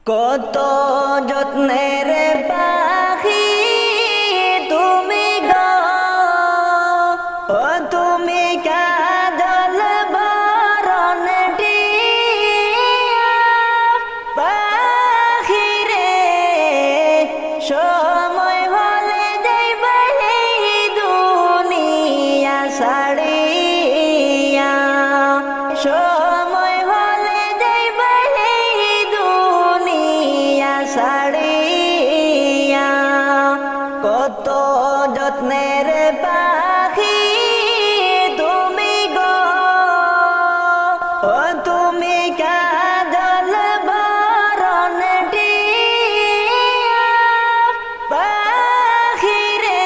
কত যত্নের পাখি তুমি গো, ও তুমি কাজল বরণ টিয়া পাখি রে, সময় হলে যাইবে এই দুনিয়া ছাড়িয়া, সময় হলে যাইবে এই দুনিয়া ছাড়িয়া। কত যত্নের পাখি তুমি গো, ও তুমি কাজল বরণ টিয়া পাখি রে,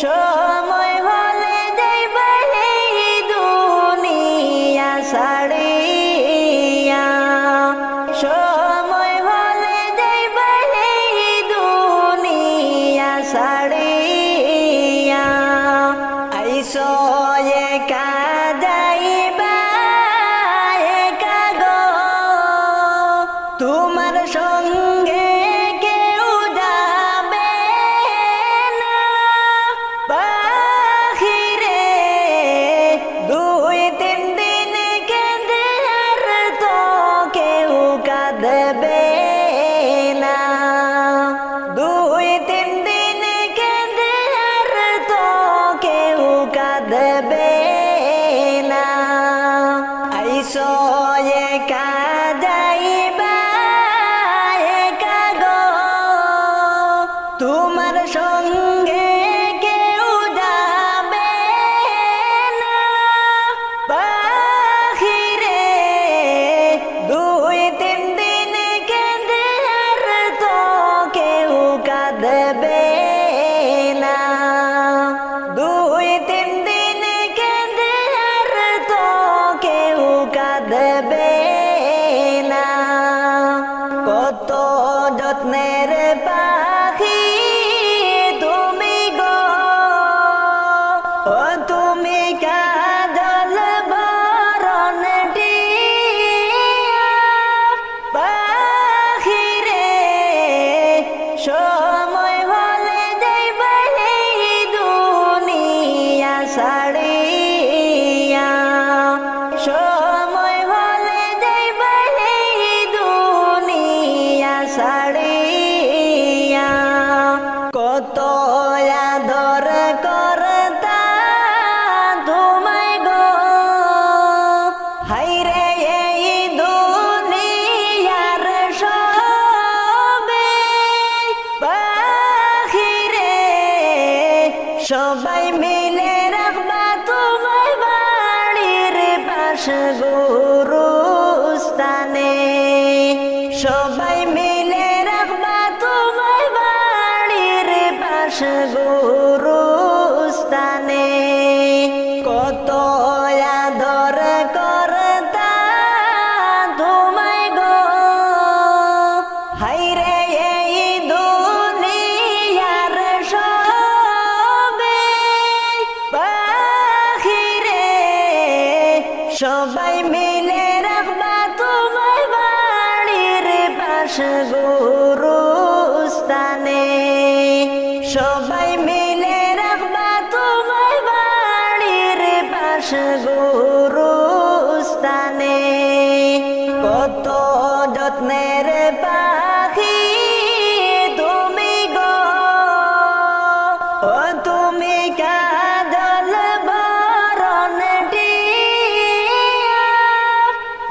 সময় হলে যাইবে এই দুনিয়া ছাড়িয়া, সময় হলে যাইবে এই দুনিয়া ছাড়িয়া। আইসো একা যাইবা একা গো, তোমার সঙ্গে কেউ যাবে না পাখি রে, দুই তিন দিন কেঁদে আর তো কেউ কাঁদবে না, দুই তিন দিন কেঁদে আর তো কেউ কাঁদবে না। আইসো একা যাইবা একা গো, তোমার সঙ্গে কেউ যাবে না পাখি রে, দুই তিন দিন কেঁদে আর তো কেউ কাঁদবে না, দুই তিন দিন কেঁদে আর তো কেউ কাঁদবে না। কত যত্নের পাখি তুমি গো, ও তুমি কাজল বরণ টিয়া পাখি রে, সময় হলে যাইবে এই দুনিয়া ছাড়িয়া, সময় হলে যাইবে এই দুনিয়া ছাড়িয়া। কত আদর করতা তোমায় গো, হাইরে এই দুনিয়ার সবে পাখি রে, সবাই মিলে রাখবা তোমায় বাড়ির পাশ গুরুস্থানে, সবাই মিলে রাখবা তোমায় বাড়ির পাশ গুরুস্থানে। কত আদর করতা তোমায় গো, হাইরে এই দুনিয়ার সবে পাখি রে, সবাই মিলে রাখবা তোমায় বাড়ির পাশ গুরুস্থানে, সবাই মিলে রাখবা তোমায় বাড়ির পাশ গুরুস্থানে। কত যত্নের পাখি তুমি গো, ও তুমি কাজল বরণ টিয়া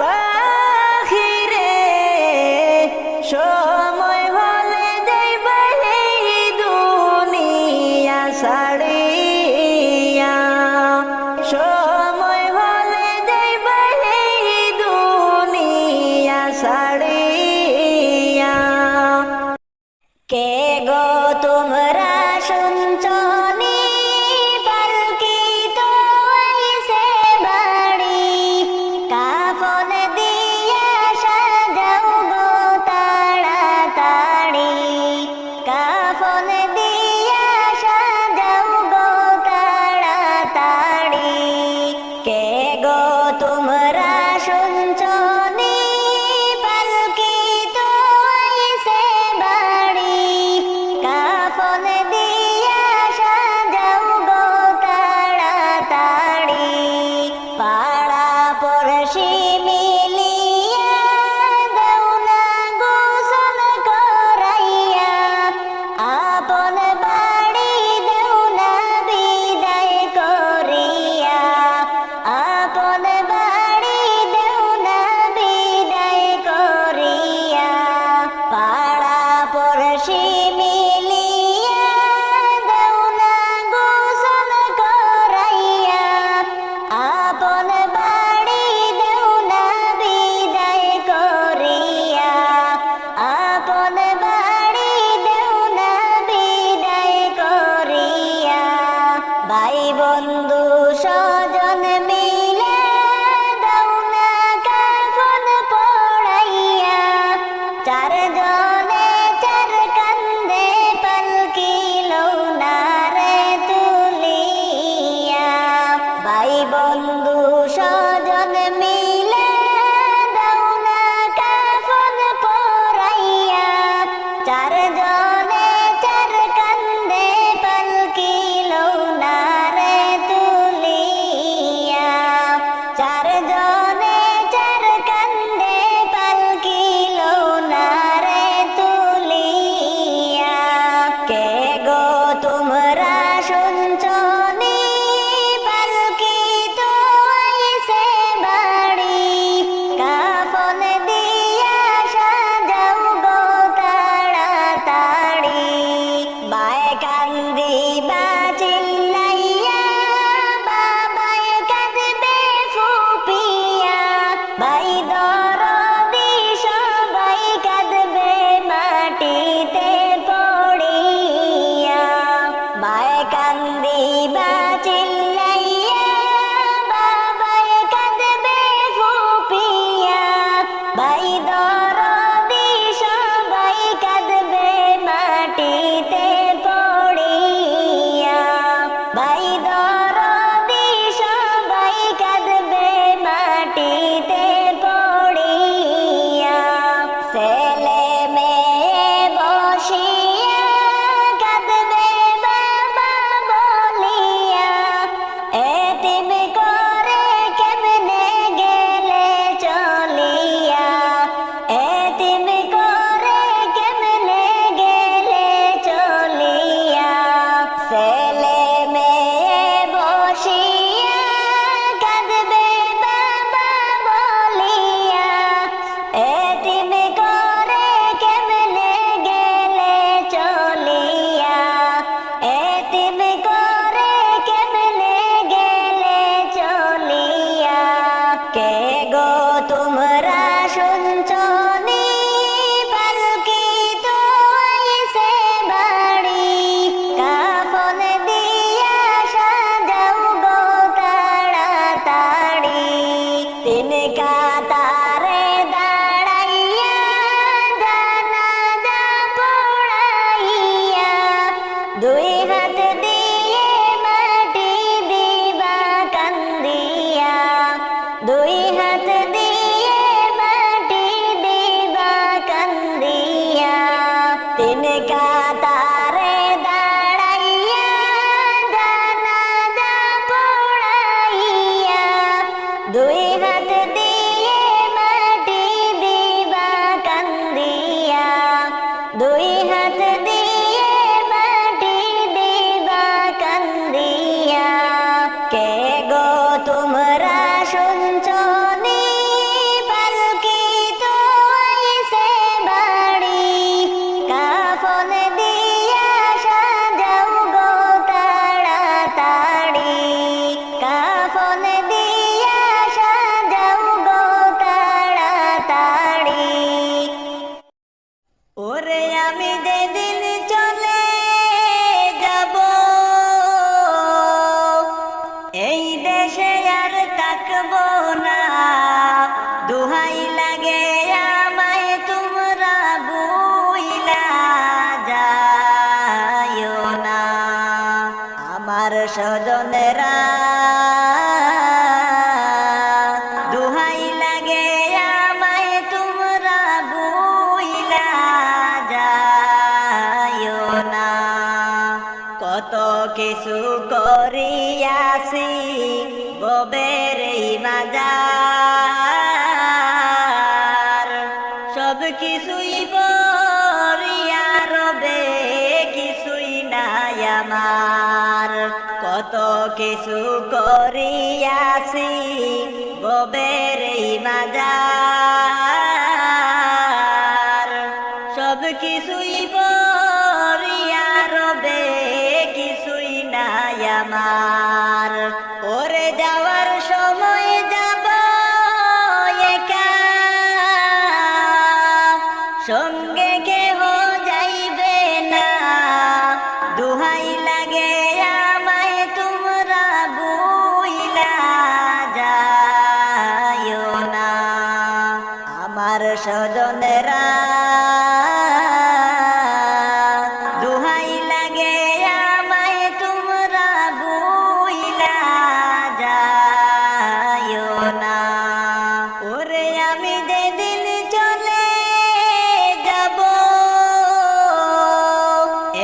পাখি রে, সময় হলে যাইবে এই দুনিয়া ছাড়িয়া, সময় হলে যাইবে এই দুনিয়া ছাড়িয়া। কে গো তোমরা শুনছো নি পালকি তো আইছে বাড়ি, কাফন দিয়া সাজাও গো তাড়াতাড়ি, কাফন দিয়া সাজাও গো তাড়াতাড়ি। কে গো তোমরা শুনছো নি পালকি দুই হাত দিয়ে মাটি দিবা কান্দিয়া, কে গো তোমরা শুনছনি পালকি তো আইছে বাড়ি, কাফন দিয়া সাজাও গো তাড়াতাড়ি, কাফন দিয়া সাজাও গো তাড়াতাড়ি। ওরে আমি যেদিন চলে যাব এই দেশে আর থাকবো না, দুহাই লাগে আমায় তোমরা বুইলা যাইও না। আমার স্বজনেরা দুহাই লাগে আমায় তোমরা বুইলা যাইও না। কত কিছু করিয়াছি ববের এই মাজার, সব কিছুই পরিয়া রবে কিছুই নাই আমার। কত কিছু করিয়াছি ববের এই মাজার, সব কিছুই পরিয়া রবে কিছুই নাই আমার। ওরে যাওয়ার সময় যাব একা, সঙ্গে কেহ যাইবে না, দুহাই লাগে আমায় তোমরা বুইলা যাইও না। আমার স্বজনেরা দুহাই লাগে আমায় তোমরা বুইলা যাইও না। ওরে আমি যেদিন চলে যাব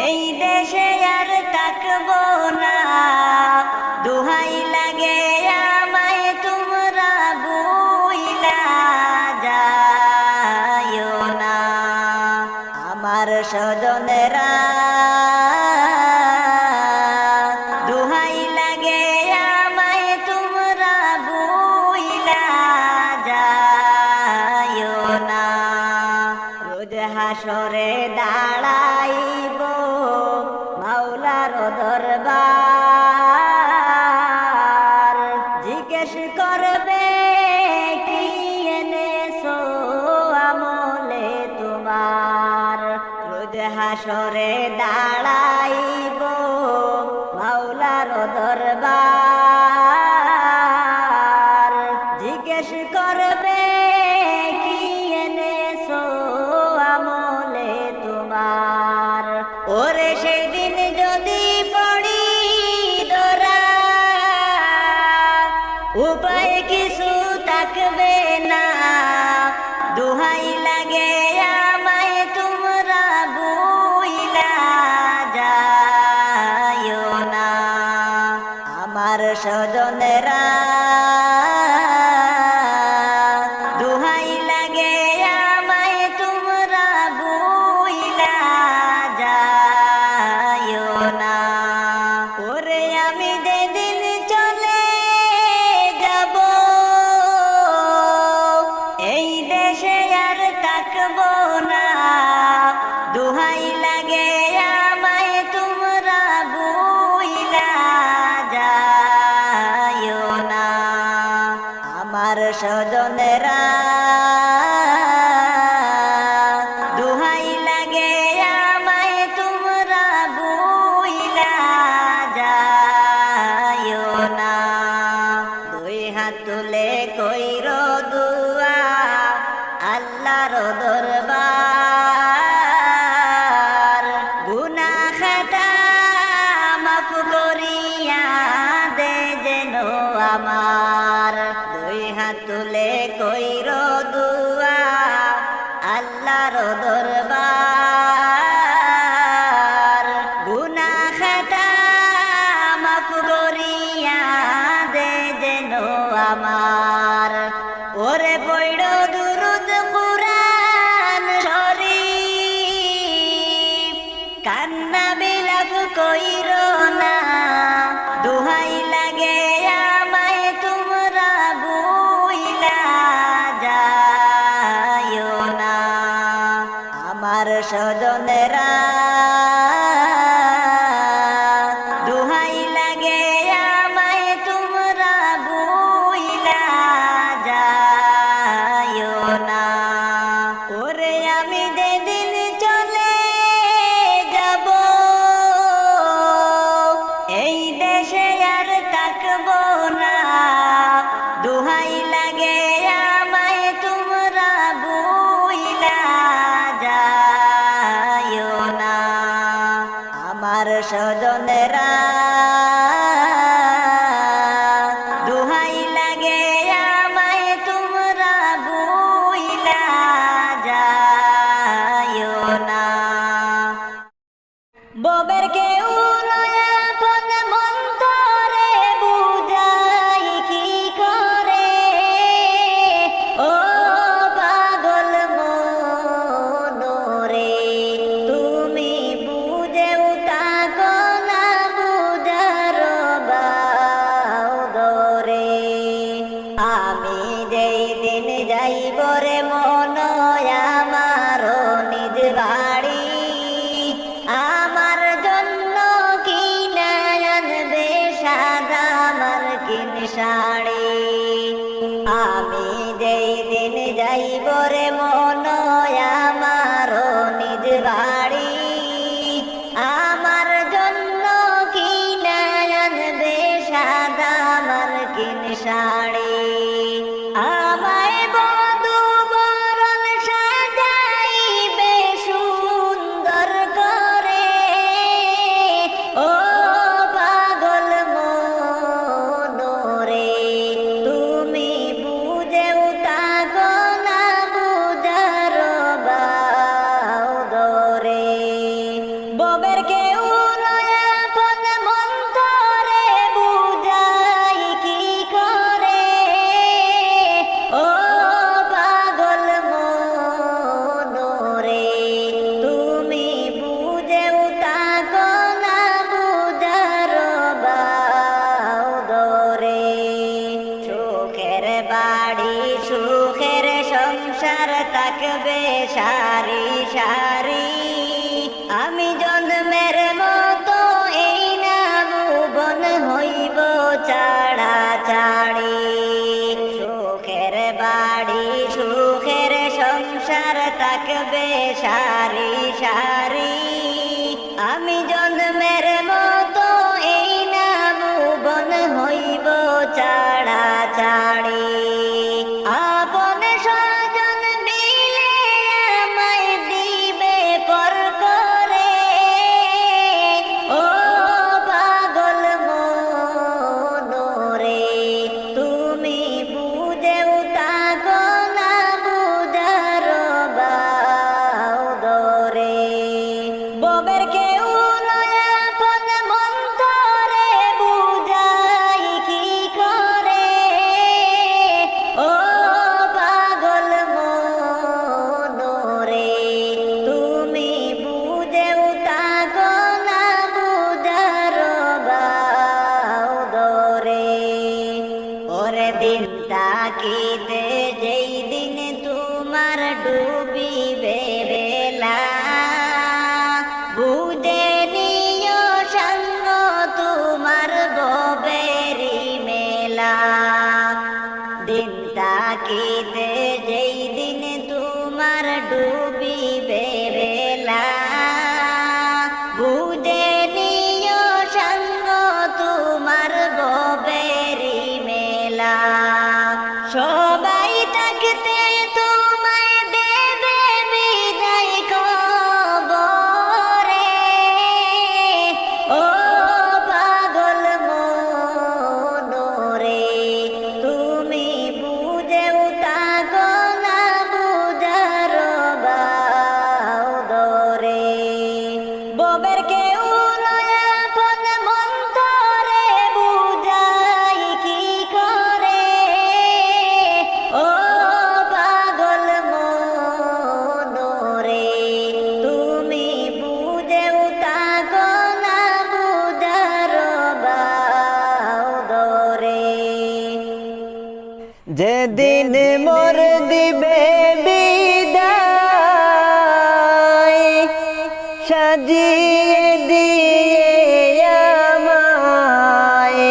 এই দেশে আর থাকবো না, দুহাই লাগে আমায় তোমরা বুইলা যাইও না। আমার স্বজনেরা দুহাই লাগে আমায় তোমরা বুইলা যাইও না। রোজ হাসরে দাঁড়াইব মাওলার দরবার, জিজ্ঞেস করবে কি এনেছো আমলে তোমার। রোজ হাসরে দাঁড়াইব মাওলার দরবার, জিজ্ঞেস করবে কি এনেছো আমলে তোমার। ওরে সেদিন যদি পড়ি ধরা উপায় কিছু থাকবে না, দুহাই লাগে আমায় তোমরা বুইলা যাইও না। আমার স্বজনেরা দুহাই লাগে আমায় তোমরা বুইলা যাইও না। ওরে আমি যেদিন চলে যাব এই দেশে আর থাকবো না, দুহাই লাগে আমায় তোমরা বুইলা যাইও না। আমার স্বজনেরা দুহাই লাগে আমায় তোমরা বুইলা যাইও না। দুই হাত তুলে কইর দুয়া আল্লাহর দরবার, গুনাহ খাতা মাফ করিয়া দে যেন আমার। দুই হাত তুলে কইর দুয়া আল্লাহর দরবার, গুনাহ খাতা মাফ করিয়া দে যেন আমার। ওরে পড়ো দুরুদ কুরআন শরীফ আমার স্বজনেরা দুহাই লাগে আমায় তোমরা বুইলা যাইও না। ওরে আমি যেদিন চলে যাব এই দেশে আর থাকবো না। দুহাই লাগে আমায় তোমরা বুইলা যাইও না। আমার স্বজনেরা দুহাই লাগে আমায় তোমরা বুইলা যাইও না। ববের কেউ আপন মন্তরে বুঝাই কি করে, ও পাগল মনোরে তুমি বুঝেও থাকো না বুঝার বাউদরে। আমি যেই দিন যাইব রে মন আমারও নিজ বাড়ি, আমার জন্য কিনে আনবে সাদা মার্কিন শাড়ি। আমি যেই দিন যাইব রে মন আমারও নিজ বাড়ি, আমার জন্য কিনে আনবে সাদা মার্কিন শাড়ি। আমায় বধূ বরণ সাজাইবে সুন্দর করে, ও পাগল মনোরে তুমি বুঝেও থাকো না বুঝার বাউদরে। ববের কেউ আপন মন্তরে বুঝাই কি করে, ও পাগল মনোরে তুমি বুঝেও থাকো না বুঝার বাউদরে। সুখের বাড়ি সুখের সংসার থাকবে সারি সারি, আমি জন্মের মতো এই না ভুবন হইব ছাড়া ছাড়ি। সুখের বাড়ি সুখের সংসার থাকবে সারি সারি, আমি জন্মের মতো এই না ভুবন হইব ছাড়া ছাড়ি। আপন স্বজন মিলে আমায় দিবে পর করে, ও পাগল মনোরে তুমি বুঝেও থাকো না বুঝার বাউদরে। ববের কেউ আপন মন্তরে বুঝাই কি করে, ও পাগল মনোরে তুমি বুঝেও থাকো না বুঝার বাউদরে। ওরে দিন তাকিতে যেই দিন তোমার ডুবিবে বেলা, বুঝে নিও সঙ্গ তোমার ববেরি মেলা। দিন তাকিতে যেই দিন তোমার ডুবিবে বেলা, বুঝে নিও সঙ্গ তোমার ববেরি মেলা। সবাই থাকতে তোমায় দেবে বিদায় কবরে, ও পাগল মনোরে তুমি বুঝেও থাকো না বুঝার বাউদরে। ববের কেউ আপন মন্তরে বুঝাই কি করে, ও পাগল মনোরে তুমি বুঝেও থাকো না বুঝার বাউদরে। যেদিন মোর দিবে বিদায় সাজিয়ে দিয়ে আমায়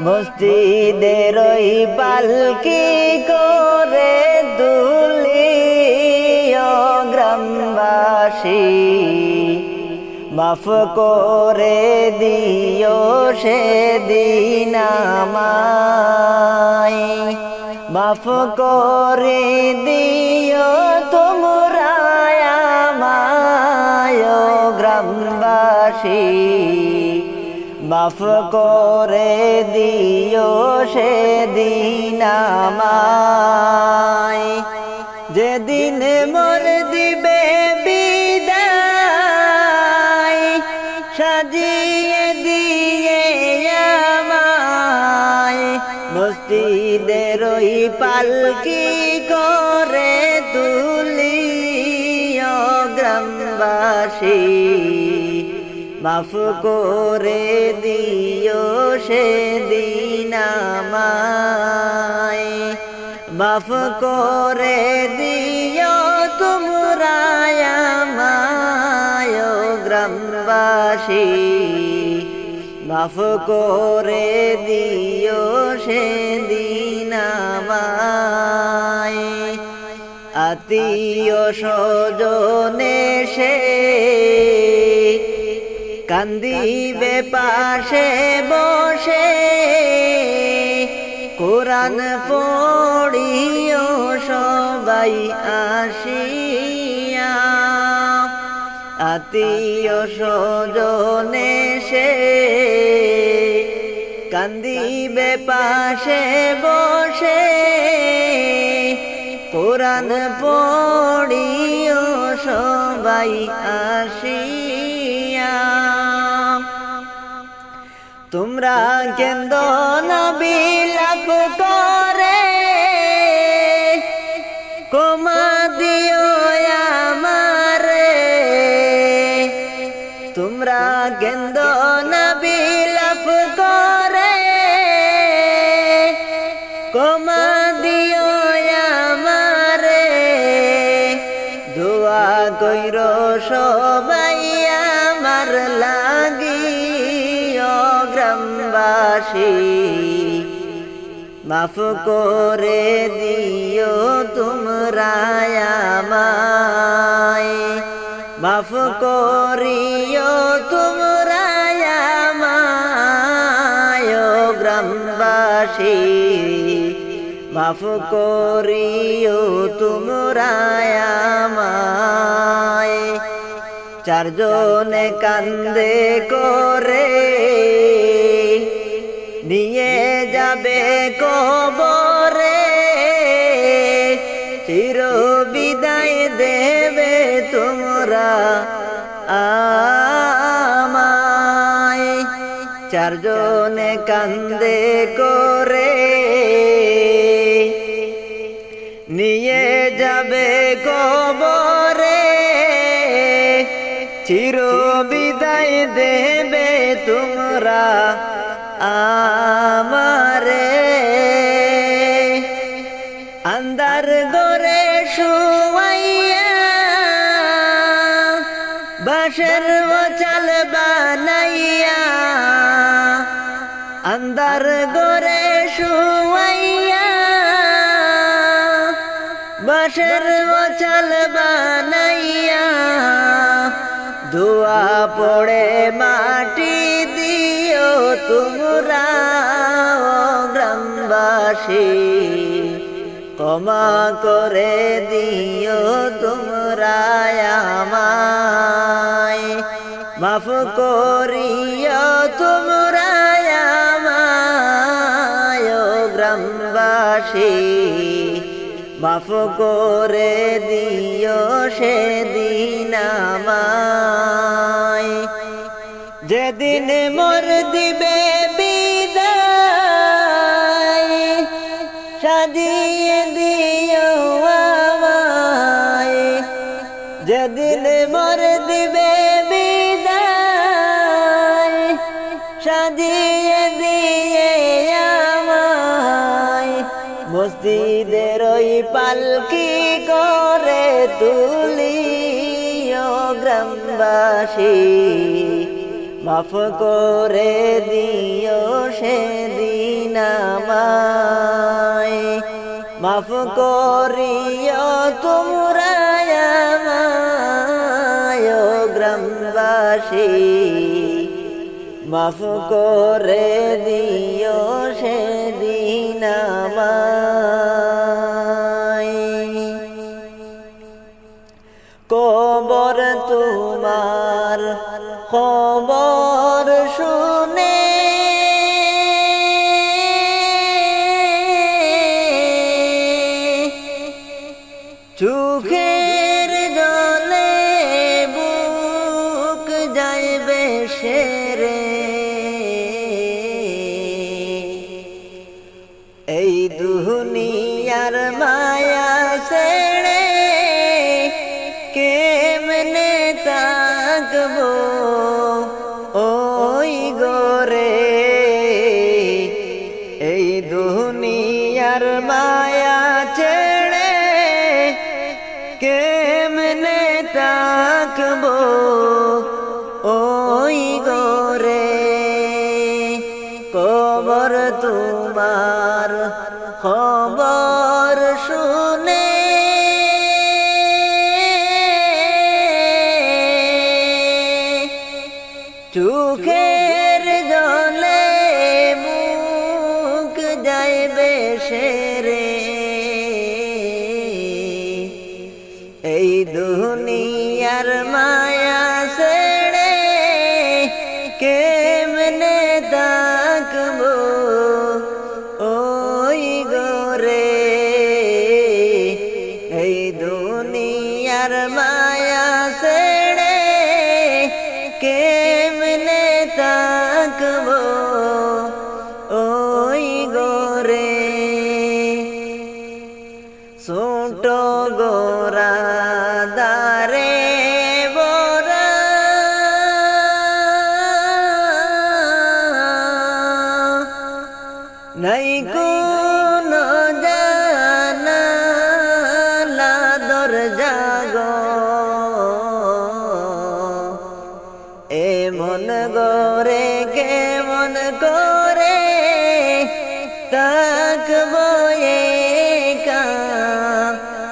মসজিদের ওই পালকি করে তুলিও গ্রামবাসী মাফ করে দিও সেদিন আমায় মাফ করে দিও তোমরা আমায় গ্রামবাসী মাফ করে দিও সেদিন আমায় যেদিন মোর দিবে বিদায় সাজিয়ে দিয়ে আমায় মসজিদের ওই পালকি করে তুলিও গ্রামবাসী মাফ করে দিও সেদিন আমায় মাফ করে দিও তোমরা আমায় গ্রামবাসী মাফ করে দিও সেদিন আমায় আত্মীয় স্বজনে সে কান্দিবে পাশে বসে কোরআন পড়িও সবাই আসিয়া আত্মীয় স্বজনে সে কান্দিবে পাশে বসে কোরআন পড়িও সবাই আসিয়া তোমরা কেন্দ না বিলাপ করে ক্ষমা দিও আমারে তোমরা কেন্দ না বিলাপ করে ক্ষমা দিও আমারে দোয়া কইরো সবাই আমার লাগি গ্রামবাসী মাফ করে দিও তোমরা আমায় মাফ করিও তোমরা আমায় গ্রামবাসী মাফ করিও তোমরা আমায় চারজনে কান্দে করে নিয়ে যাবে কবরে চির বিদায় দেবে তোমরা আমায় চারজনে কান্দে করে নিয়ে যাবে কবরে চির বিদায় দেবে তোমরা আমারে আন্দার গরে শুয়াইয়া বাঁশের চাল বানাইয়া আন্দার গরে শুয়াইয়া বাঁশের চাল বানাইয়া দোয়া পড়ে মাটি দিও তোমরা গ্রামবাসী ক্ষমা করে দিও তোমরা আমায় মাফ করিও তোমরা আমায় গ্রামবাসী মাফ করে দিও সেদিন আমায় যেদিন মোর দিবে বিদায় সাজিয়ে দিও আমায় যেদিন মোর দিবে বিদায় সাজিয়ে দিয়ে আমায় মসজিদের ওই পালকি করে তুলিও গ্রামবাসী মাফ করে দিও সেদিন আমায় মাফ করিও তোমরা আমায় ও গ্রামবাসী মাফ করে দিও সেদিন আমায় কবর তোমার খবর শুনে চোখের জলে বুক যাইবে সেরে এই দুনিয়ার মায়া ছেড়ে কেমনে থাকবো ওই গোরে এই দুনিয়ার মায়া ছেড়ে কেমনে থাকবো ওই গোরে কবর তোমার খবর শুনে চোখের জলে মুখ যাইবে সেরে এই দুনিয়ার মায়া ছেড়ে কেমনে থাকবো ওই গোরে এই দুনিয়ার মায়া ছেড়ে কেমনে থাকবো ওই গোরে ছোট গোরা দারে বরা নাই কোনো জানালা দরজা গো এমন গোরে কেমন করে থাকবো একা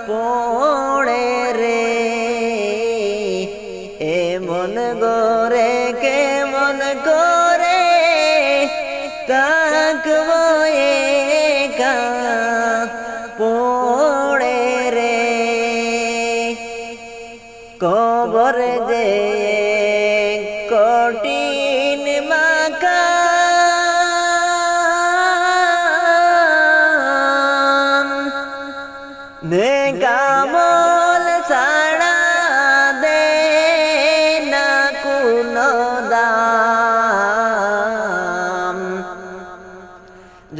পড়ে রে এমন গোরে কেমন করে থাকবো একা পড়ে রে কবর যে কঠিন মাকা নেকামল ছাড়া দে না কোনো দাম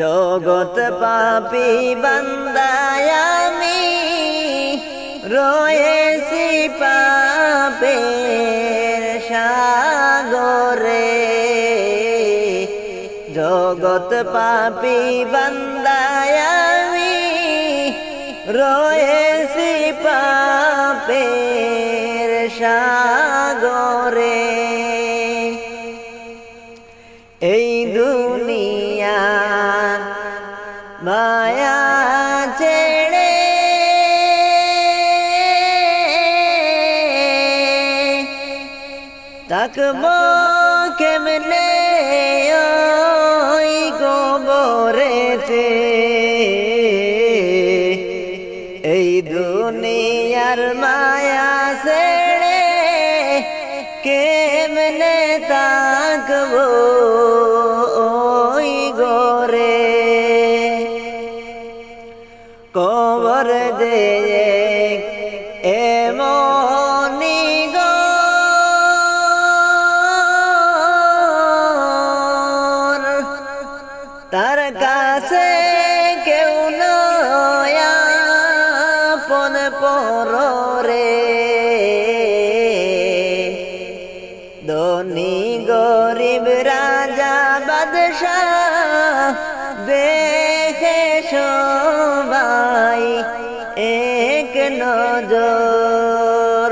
জগৎ পাপী বান্দায় আমি রয়েছি পাপের সাগরে জগৎ পাপী বান্দায় আমি রয়েছি পাপের সাগরে এই দুনিয়া মায়া ছেড়ে থাকবো কেমনে ওই কবরেতে এই দুনিয়ার মায়া ছেড়ে কেমনে থাকবো ওই গোরে কবর যে এমনি ঘর তার কাছে কেউ নয় আপন পররে ধনী গরিব রাজা বাদশাহ দেখে সবাই এক নজর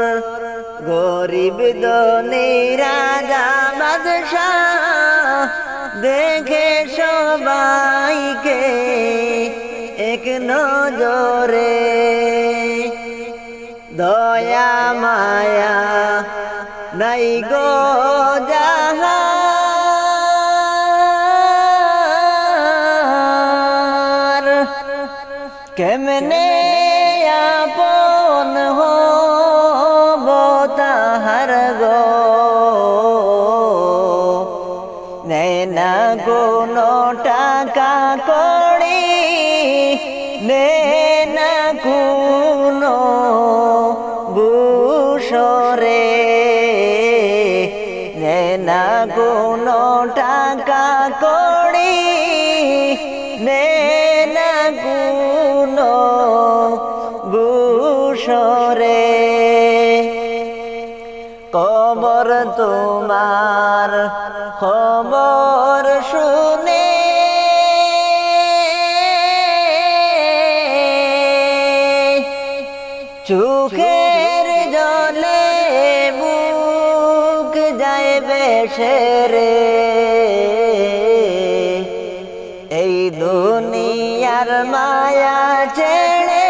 গরিব ধনী রাজা বাদশাহ দেখে সবাইকে এক নজরে দয়া মায়া নাই গো যাহার কেমনে আপন হব তাহার গো নেয় না কোনো টাকা কড়ি নেয় না কোনো বুসরে নেয় না কোনো টাকা কড়ি নেয় না কোনো বুসরে কবর তোমার খবর শুনে চোখের জলে বুক যায় বেশেরে এই দুনিয়ার মায়া ছেড়ে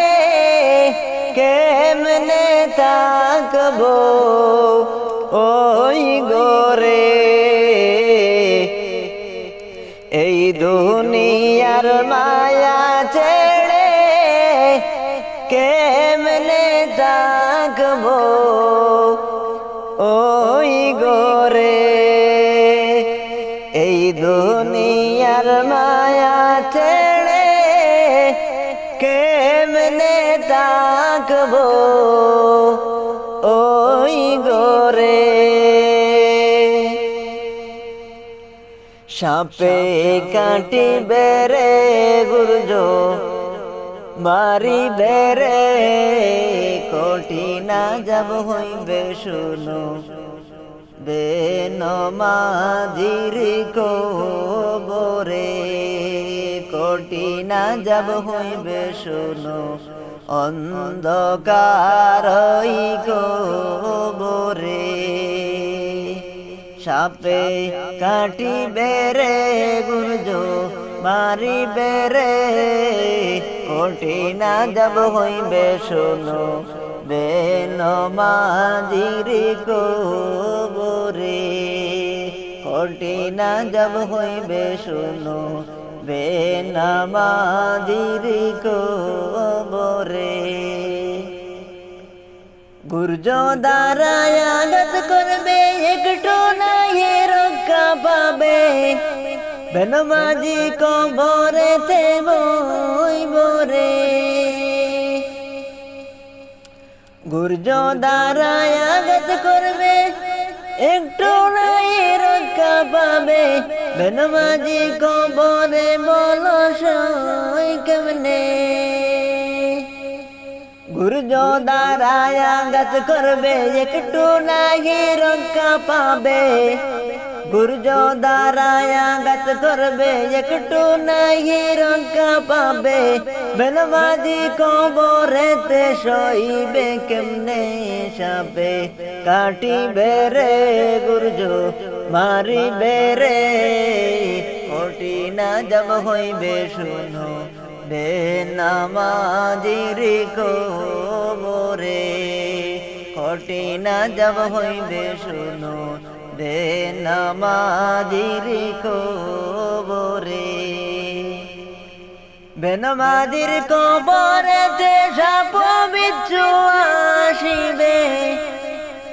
কেমনে থাকবো ওই গোরে এই দুনিয়ার মায়া ছেড়ে কেমনে থাকবো ওই গোরে এই দুনিয়ার মায়া ছেড়ে কেমনে থাকবো ওই গোরে সাপে কাটি বেড়ে গুরজো মারি বেড়ে কঠিনা যাব হইবে শুনো বেনমাজির কবরে কঠিনা যাব হইবে শুনো অন্ধকার কবরে সাপে কাটি বেড়ে গুরজো মারি বেড়ে কঠিনা যাব হইবে শুনো বেনমাজির কবরে কঠিনা যাব হইবে শুনো বেনমাজির কবরে গুর্জ দ্বারায় আঘাত করবে একটু নাই রক্ষা পাবে বেনমাজি কবরেতে বইব রে গুর্জ দ্বারায় আঘাত করবে একটু নাই রক্ষা পাবে বেনমাজি কবরে বলো সই কেমনে গুর্জ দ্বারায় আঘাত করবে একটু নাই রক্ষা পাবে গুর্জ দ্বারায় আঘাত করবে একটু নাই রক্ষা পাবে বেনমাজি কবরেতে সইবে কেমনে সাপে কাটি বেড়ে গুর্জ মারি বেড়ে কঠিনা যাব হইবে শুনো বেনমাজির কবরে কঠিনা যাব হইবে শুনো বেনমাজির কবরে বেনমাজির কবরেতে সাপ বিচ্ছু আসিবে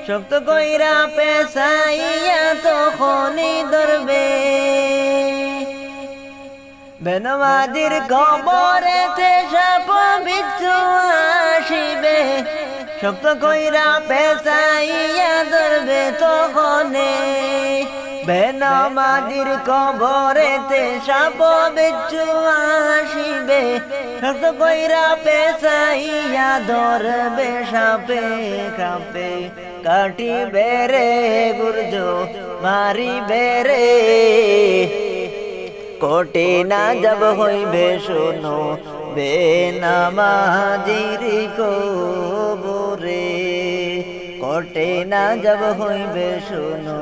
শক্ত কইরা পেশাইয়া তখনই ধরবে বেনমাজির কবরেতে সাপ বিচ্ছু আসিবে শক্ত কইরা পেশাইয়া ধরবে তখনে বেনমাজির কবরেতে সাপ বিচ্ছু আসিবে শক্ত কইরা পেশাইয়া ধরবে সাপে কাপে কাটি বেড়ে গুর্জ মারি বেড়ে কঠিনা যাব হইবে শুনো বেনমাজির কবরে কটে না যাব হইবে শুনো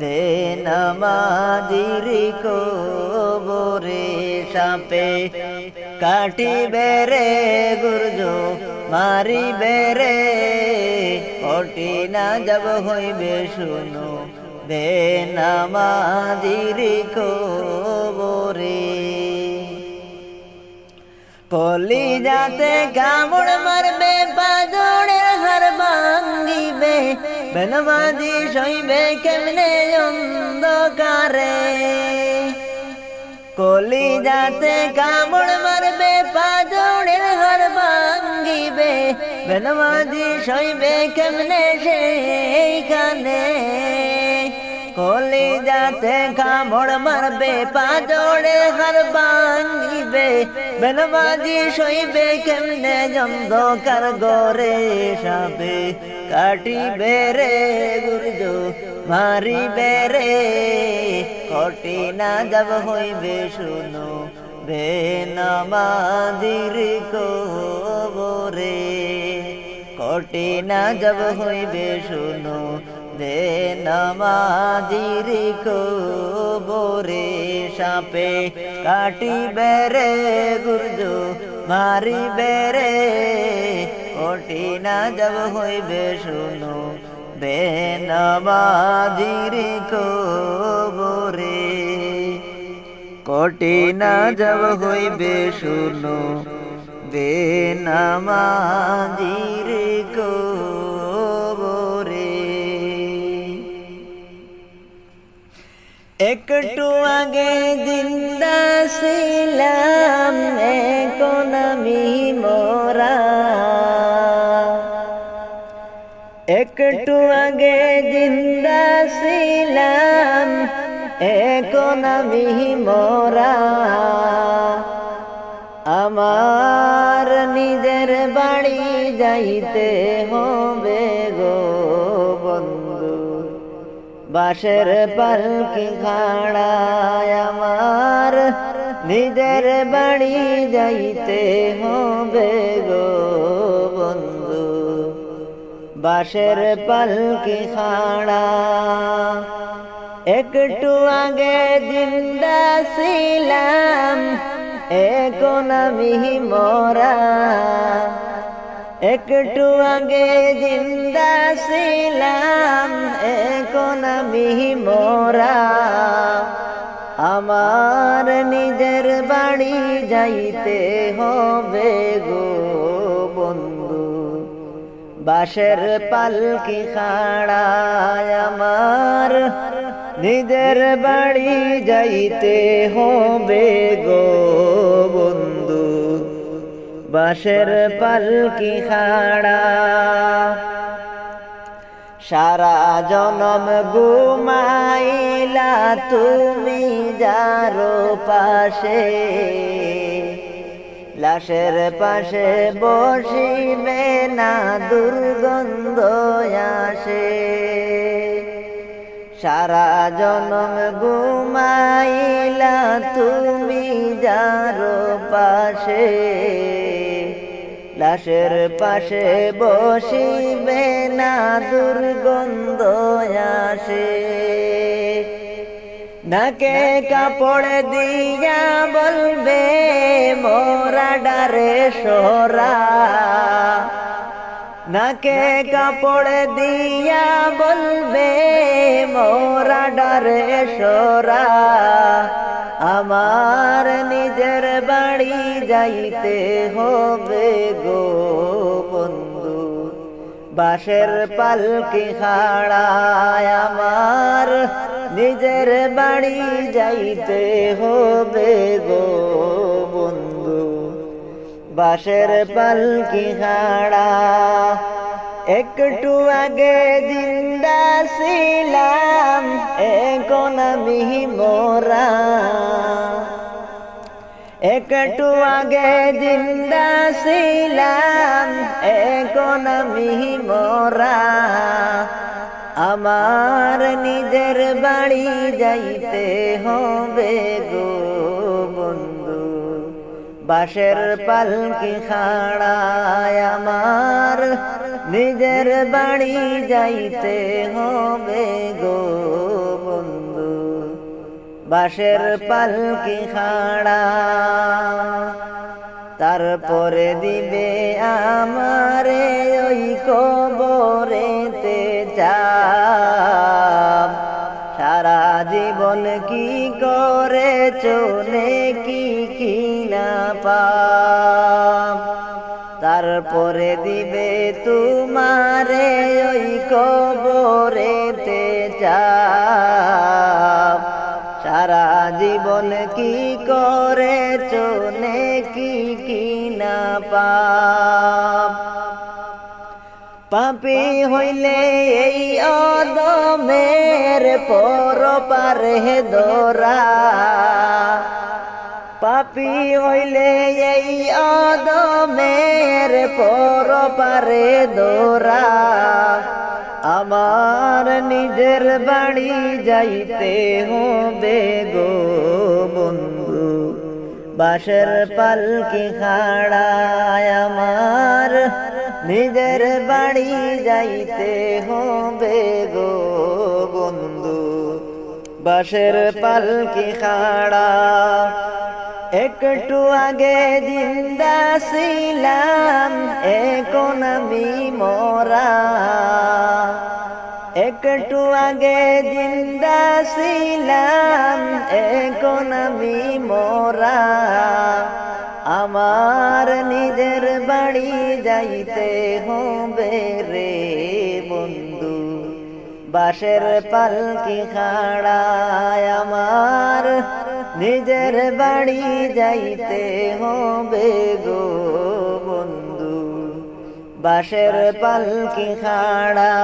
দেন আমাদির কবরে সাপে কাটিবে রে গুর্জো মারিবে রে কটে না যাব হইবে শুনো দেন আমাদির কবরে কলিজাতে কামড় মারবে বাজড়ের হার ভাঙ্গিবে বেনমাজি সইবে কেমনে অন্ধকারে কলিজাতে কামড় মারবে বাজড়ের হার ভাঙ্গিবে বেনমাজি সইবে কেমনে সেইখানে কলিজাতে কামড় মারবে পাজড়ে হার ভাঙ্গিবে বেনমাজি সইবে কেমনে অন্ধকার গরে সাপে কাটিবে রে গুর্জো মারিবে রে কটে না যাব হইবে শুনো বেনমাজির কবরে কটে না যাব হইবে শুনো দেন আমাদির কবরে সাপে কাটিবে রে গুর্জো মারিবে রে কটে না যাব হইবে শুনো দেন আমাদির কবরে কটে না যাব হইবে শুনো দেন আমাদির কবরে একটু আগে জিন্দা ছিলাম এখন আমি মরা একটু আগে জিন্দা ছিলাম এখন আমি মরা আমার নিজের বাড়ি যাইতে হবে গো বন্ধু বাঁশের পালকি খাড়ায় আমার নিজের বাড়ি যাইতে হবে গো বন্ধু বাঁশের পালকি খাড়া একটু আগে জিন্দা ছিলাম এখন আমি মরা একটু আগে জিন্দা ছিলাম এখন আমি মরা আমার নিজের বাড়ি যাইতে হবে গো বন্ধু বাঁশের পালকি খাড়ায় আমার নিজের বাড়ি যাইতে হবে গো বন্ধু বাঁশের পালকি খাড়া সারা জনম ঘুমাইলা তুমি যারো পাশে লাশের পাশে বসিবে না দুর্গন্ধ আসে সারা জনম ঘুমাইলা তুমি যারো পাশে লাশের পাশে বসিবে না দুর্গন্ধ আসে নাকে কাপড় দিয়া বলবে মোরা ডারে সরা নাকে কাপড় দিয়া বলবে মোরা ডারে সরা আমার নিজের বাড়ি যাইতে হবে গো বন্ধু বাঁশের পালকি খাড়ায় আমার নিজের বাড়ি যাইতে হবে গো বন্ধু বাঁশের পালকি খাড়া একটু আগে জিন্দা ছিলাম এখন আমি মরা একটু আগে জিন্দা ছিলাম এখন আমি মরা আমার নিজের বাড়ি যাইতে হবে গো বন্ধু বাঁশের পালকি খাড়ায় আমার নিজের বাড়ি যাইতে হবে গো বন্ধু। বাঁশের পালকি খাড়া তারপরে দিবে আমারে ওই কবরেতে চাপ। সারা জীবন কি করেছো নেকি কি না পাপ। তারপরে দিবে তোমারে ওই কবরেতে চাপ। সারা জীবন কি করেছো নেকি কি না পাপ। পাপী হইলে এই অদমের পরপারে দোরা। পাপী হইলে এই অদমের পরপারে দোরা। আমার নিজের বাড়ি যাইতে হবে গো বন্ধু। বাঁশের পালকি খাড়ায় আমার নিজের বাড়ি যাইতে হবে গো বন্ধু। বাঁশের পালকি খাড়া একটু আগে জিন্দা ছিলাম এখন আমি মরা। একটু আগে জিন্দা ছিলাম এখন আমি মরা। আমার নিজের বাড়ি যাইতে হবে রে বন্ধু। বাঁশের পালকি খাড়ায় আমার নিজের বাড়ি যাইতে হবে গো বন্ধু। বাঁশের পালকি খাড়া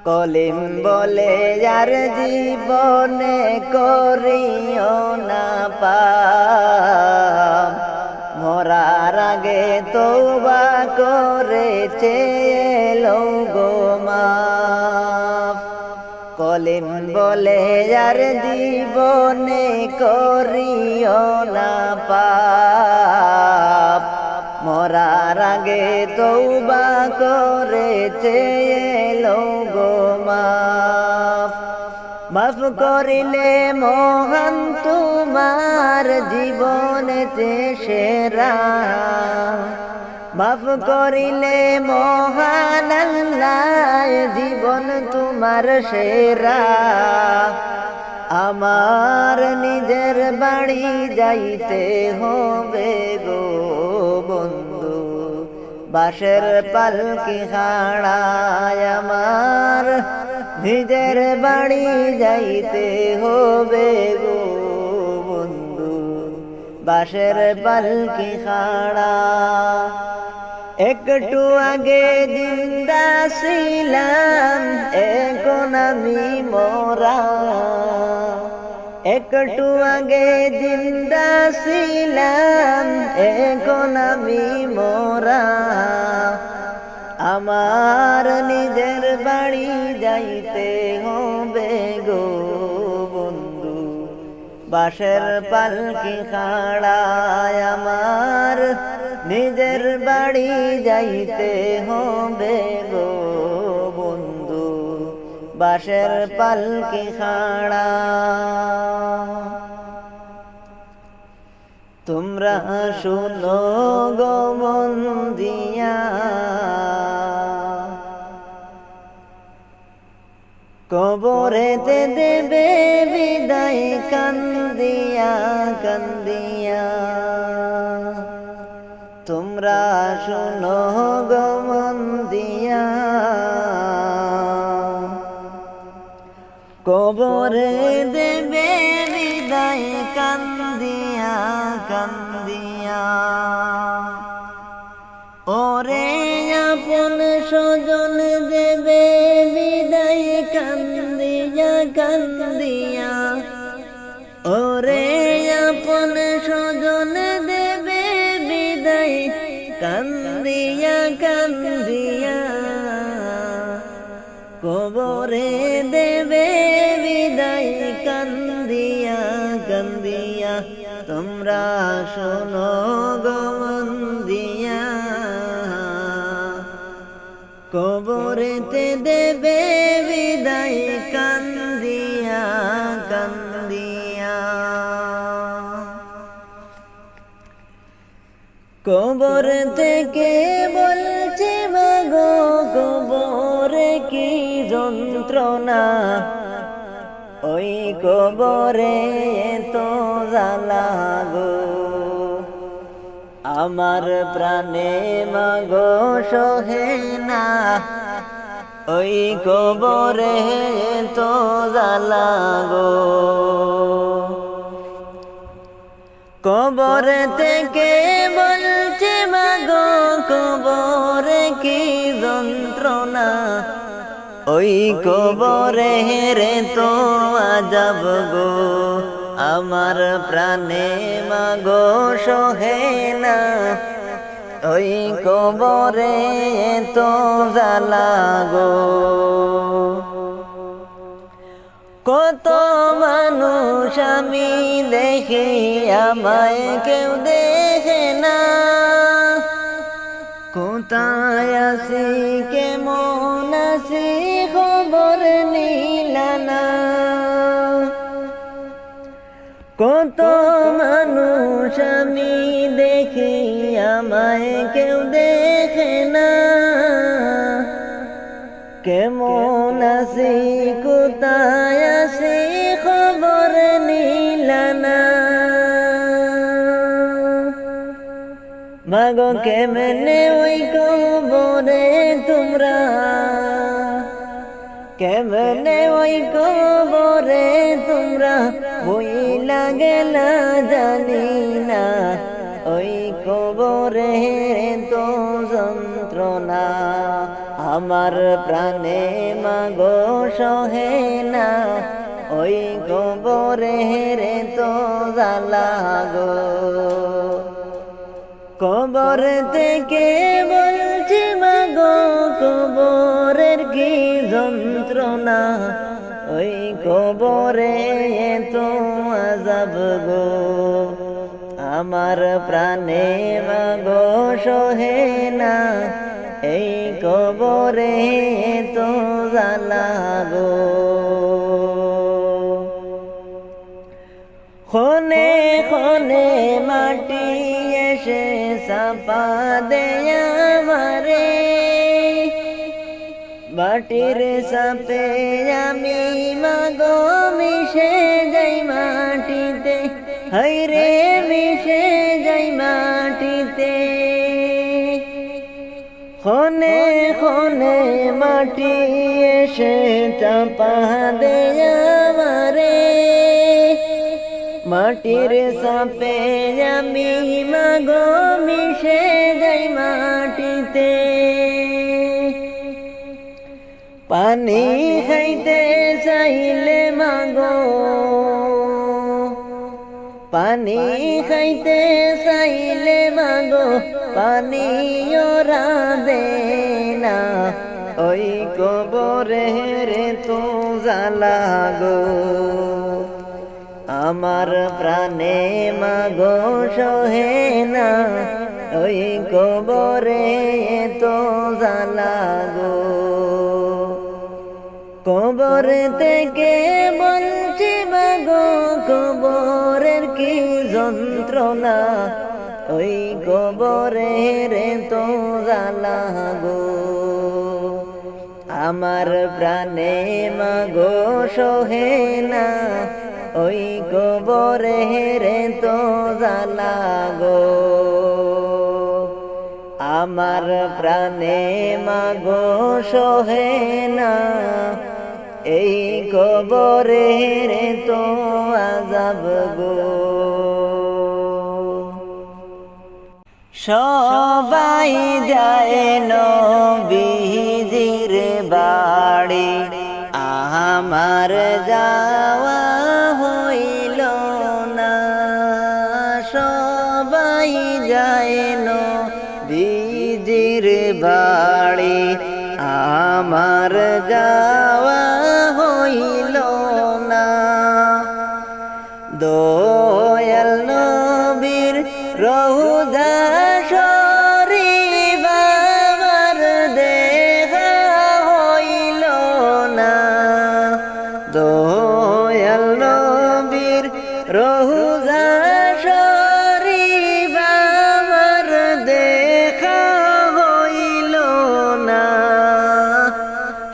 কলিম বলে যার জীবনে করিও না পাপ। মরার আগে তওবা করেছে এলো গো মাফ। কলিম বলে যার জীবনে করিও না পাপ। মরার আগে তওবা করেছে এলো গো মাফ। মাফ করিলে মহান তোমার জীবনেতে সেরা। মাফ করিলে মহান আল্লাহ জীবন তোমার সেরা। আমার নিজের বাড়ি যাইতে হবে গো বন্ধু। বাঁশের পালকি খাড়ায় আমার নিজের বাড়ি যাইতে হবে গো বন্ধু। বাঁশের পালকি খাড়া একটু আগে জিন্দা ছিলাম এখন আমি মরা। একটু আগে জিন্দা ছিলাম এখন আমি মরা। আমার নিজের বাড়ি যাইতে হবে গো বন্ধু। বাঁশের পালকি খাড়ায় আমার নিজের বাড়ি যাইতে হবে গো বন্ধু। বাঁশের পালকি খাড়া তোমরা শুনো গো মন দিয়া। কবরেতে দেবে বিদায় কান্দিয়া কান্দিয়া। তোমরা শুনো গো মন দিয়া। কবরে দেবে বিদায় কান্দিয়া কান্দিয়া। ওরে আপন স্বজন দেবে বিদায় কান্দিয়া কান্দিয়া। ওরে আপন স্বজন দেবে বিদায় কান্দিয়া কান্দিয়া। কবরে দেবে বিদায় কান্দিয়া কান্দিয়া। তোমরা শোনো গো মন দিয়া। কবরেতে দেবে বিদায় কান্দিয়া কান্দিয়া। কবর থেকে বলছে মাগো কবরে কি যন্ত্রণা, ওই কবরে তো জ্বালা গো। আমার প্রাণে মাগো সহে না, ওই কবরে তো জ্বালা গো। কবর থেকে বলছে মাগো কবরে কি যন্ত্রণা, ওই কবরে রে তো আযাব গো। আমার প্রাণে মাগো সহে না, ওই কবরে তো জ্বালা গো। কত মানুষ আমি দেখি আমায় কেউ দেখে না, কোথায় আছি কেমন আছি খবর নিলানা। কত মানুষ আমি দেখি আমায় কেউ দেখে না, কেমন আছি কোথায় আছি খবর নিলানা। মাগো কেমনে ওই কবরে তোমরা, কেমনে ওই কবরে তোমরা বইলা গেলা জানি না, ওই কবরে তো যন্ত্রণা। আমার প্রাণে মাগো সহে না, ওই কবরে তো জ্বালা গো। কবর থেকে বলছি মাগো কবরের কি যন্ত্রণা, ওই কবরে তো আযাব গো। আমার প্রাণে মাগো সহে না, এই কবরে তো জ্বালা গো। ক্ষণে ক্ষণে মাটি এসে চাপা দেয় আমারে, মাটির চাপে আমি মাগো মিশে যাই মাটিতে, হায়রে মিশে যাই মাটিতে। ক্ষণে ক্ষণে মাটি এসে চাপা দেয় আমারে, মাটির চাপে আমি মাগো মিশে যাই মাটিতে। পানি খাইতে চাইলে মাগো, পানি খাইতে চাইলে মাগো পানি ওরা দে না, ওই কবরে রে তো জ্বালা গো। আমার প্রাণে মাগো সহে না, ওই কবরে তো জ্বালা গো। কবর থেকে বলছি মাগো কবরের কি যন্ত্রণা, ওই কবরে রে তো জ্বালা গো। আমার প্রাণে মাগো সহে না, ওই কবরে রে তো জ্বালা গো। আমার প্রাণে মাগো সহে না, এই কবরে রে তো আযাব গো। সবাই যায় নবীজির বাড়ি, আমার যাওয়া হইল না। সবাই যায় নবীজির বাড়ি, আমার যাওয়া হইল না। দয়াল নবীর রওজা শরীফ আমার দেখা রোজা শরীফ আমার দেখা হইল না।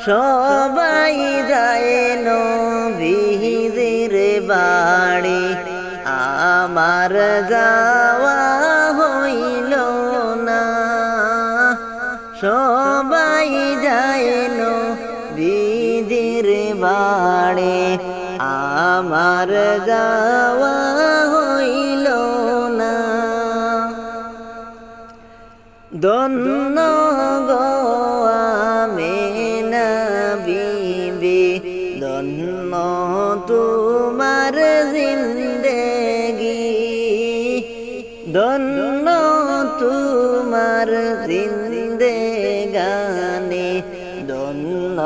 সবাই যায় নবীজির বাড়ি, আমার যাওয়া হইল না। সবাই যায় নবীজির বাড়ি, আমার যাওয়া হইল না। ধন্য গো আমিনা বিবি, ধন্য তোমার জিন্দেগি, ধন্য তোমার জিন্দেগানি, ধন্য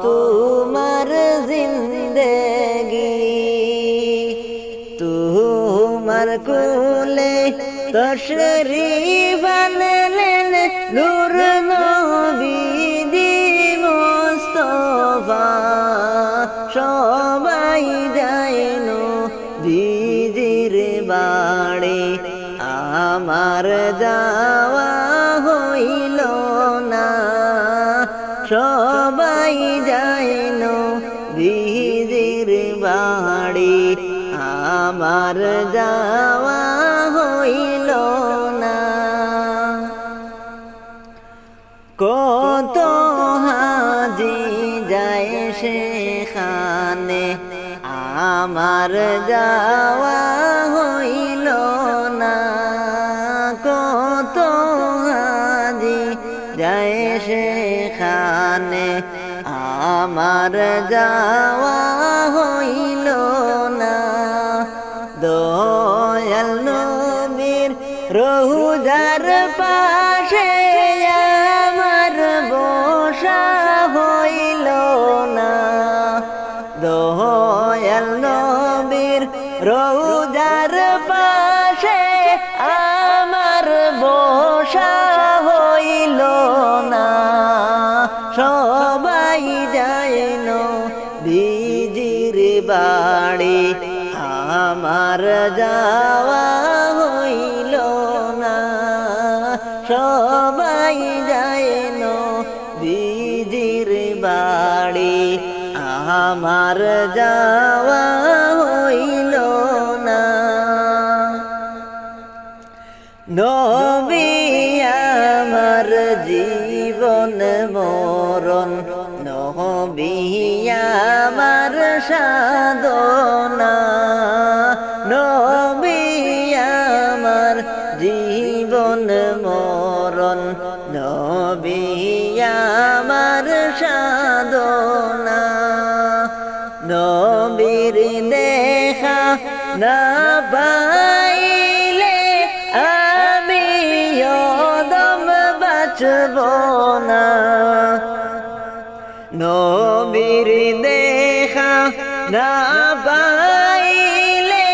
তোমার জিন্দেগি। তোমার কোলে তশরীফ আনলেন নূর নবী মুস্তাফা। সবাই যায় নবীজির বাড়ি, আমার যাওয়া হইল না। সবাই যায় নবীজির বাড়ি, আমার যাওয়া হইল না। কত হাজি যায় সেখানে, আমার যাওয়া হইল না। কত হাজি যায় সেখানে, আমার যাওয়া হইল না। দয়াল নবীর রোজার পাশে আমার বসা হইল না। দয়াল নবীর রোজার পাশে আমার বসা হইল না। সবাই যায় নবীজির বাড়ি, আমার যাওয়া হইল না। সবাই যায় নবীজির বাড়ি, আমার যাওয়া হইল না। নবী আমার জীবন মরণ, নবী আমার সাধনা। নবী আমার জীবন মরণ, নবী আমার সাধনা। নবীর দেখা না পাইলে আমি অদম বাঁচব না। নবীর দেখা না পাইলে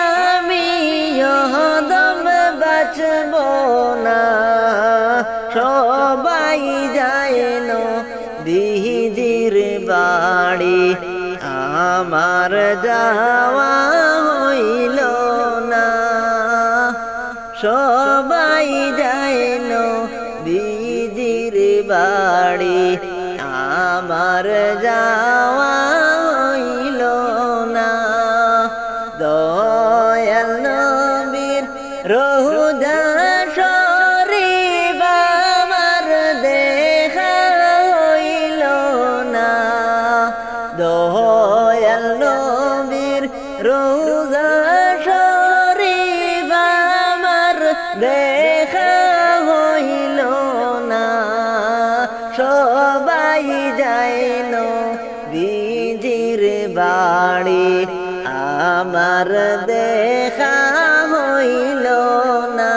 আমি অদম বাঁচব না। সবাই যায় নবীজির বাড়ি, আমার যাওয়া হইল না। সবাই যায় নবীজির বাড়ি, আমার যাওয়া হইল না। দয়াল নবীর রোজা শরীফ আমার দেখা হইল না। দয়াল নবীর রোজা শরীফ আমার দেখা হইল না। সবাই যায় নবীজির বাড়ি, আমার দেখা হইল না।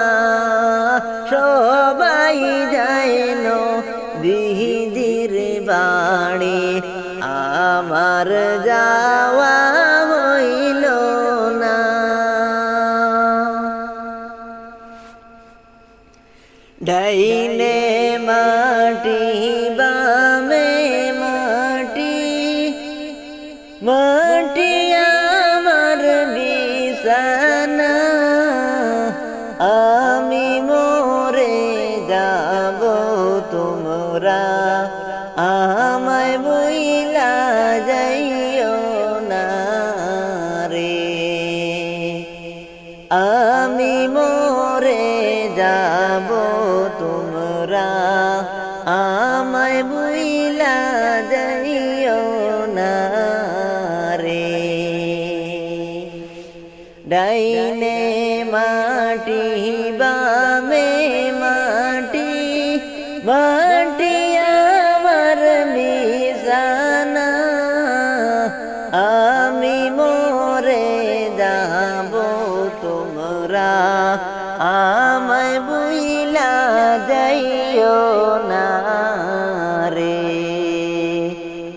সবাই যায় নবীজির বাড়ি, আমার যাওয়া হইল না। ডাইনে মাটি বামে মাটি, মাটি আমার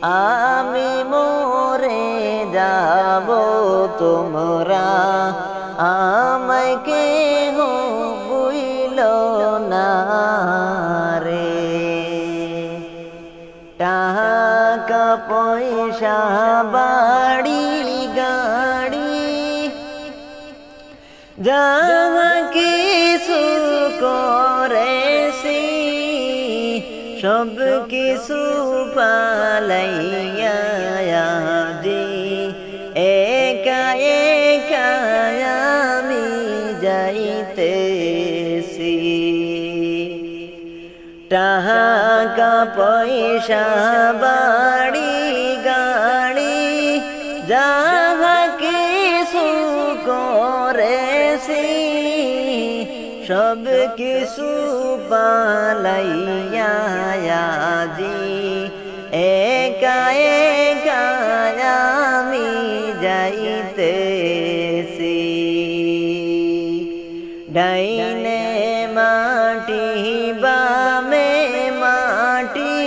আমি মরে যাব তোমরা আমায় কেহ বুইল না রে। টাকা পয়সা বাড়ি গাড়ি যাহা কিছু করেছি সব কিছু পালাইয়া আজি একা একা আমি যাইতেছি। টাকা পয়সা বাড়ি গাড়ি যাহা কিছু করেছি সব কিছু পালাইয়া আজি একা একা আমি যাইতেছি। ডাইনে মাটি বামে মাটি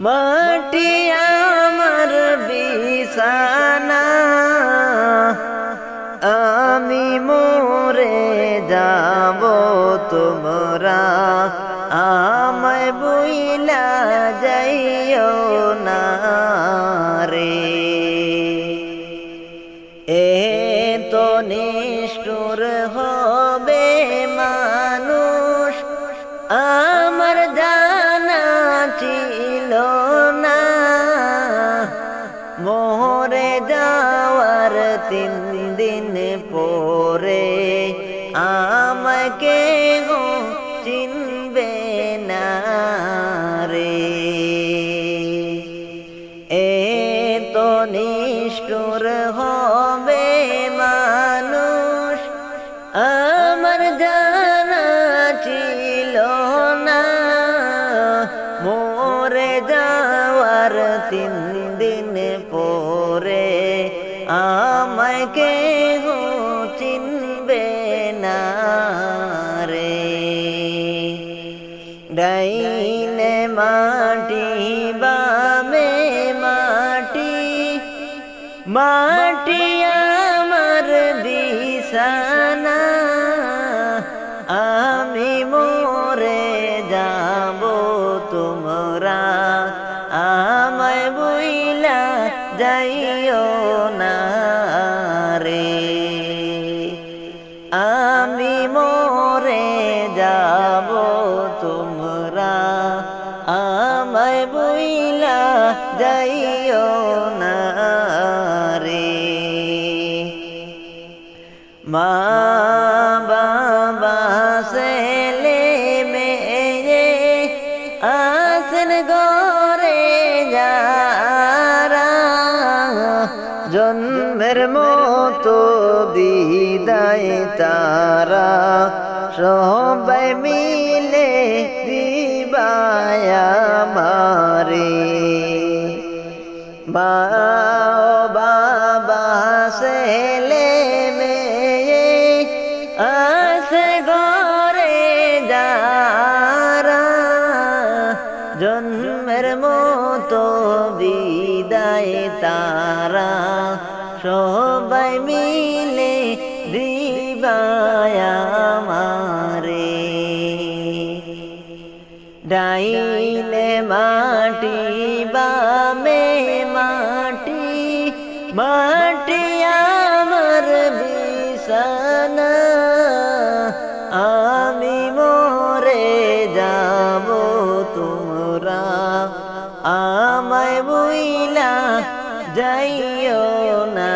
মাটি আমার বিছানা আমি মরে যাব তোমরা আমায় বুইলা যাইও না রে। এত নিষ্ঠুর হবে মানুষ আমার জানা ছিল না। মরে যাওয়ার 3 দিন পরে আমাকে চিনবে না রে। এত নিষ্ঠুর হবে মানুষ আমার জানা ছিল না। মরে যাওয়ার 3 দিন পরে আমায় কেহ চিনবে না রে। ডাইনে মাটি বামে মাটি মাটি আমার বিছানা আমি মরে যাব তোমরা আমায় বুইলা যাইও না রে। আমি মরে যাব তোমরা আমায় বুইলা যাইও না রে। মা বাবা ছেলে মেয়ে আছেন ঘরে যারা জন্মের মতো বিদায় তারা সবাই মিলে দিবায় আমারে। মা বাবা ছেলে মেয়ে আছে ঘরে যারা জন্মের মতো বিদায় তারা সবাই মিলে দিবায় আমারে। ডাইনে মাটি বামে মাটি মাটি আমার বিছানা আমি মরে যাব তোমরা আমায় বুইলা যাইও না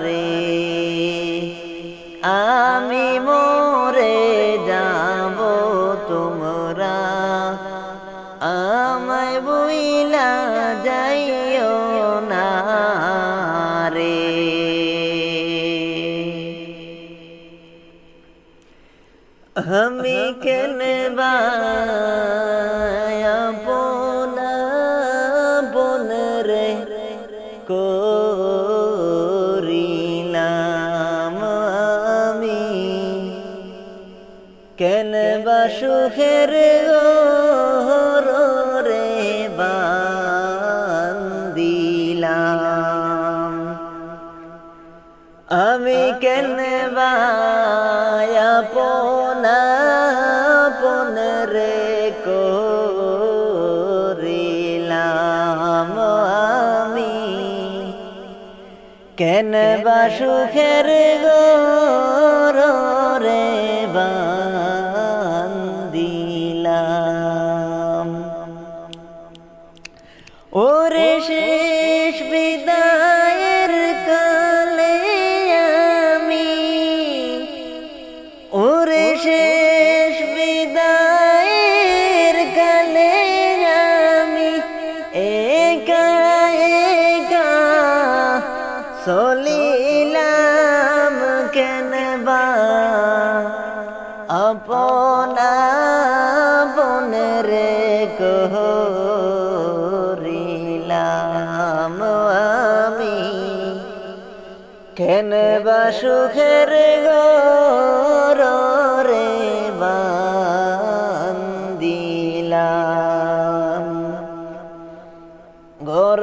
রে। আমি মরে যাব তোমরা আমায় বুইলা যাইও না রে। আমি কেন আপন রে করিলাম আমি কেন বা সুখের রে বা কেন বা সুখের গরে বান্দিলাম ওরে শেষ বিদায়ের কালে আমি ওরে শেষ বিদায়ের কালে আমি একা একা চলিলাম কেন বা আপনা বনরে করিলাম আমি কেন বা সুখের গরে বান্দিলাম ঘর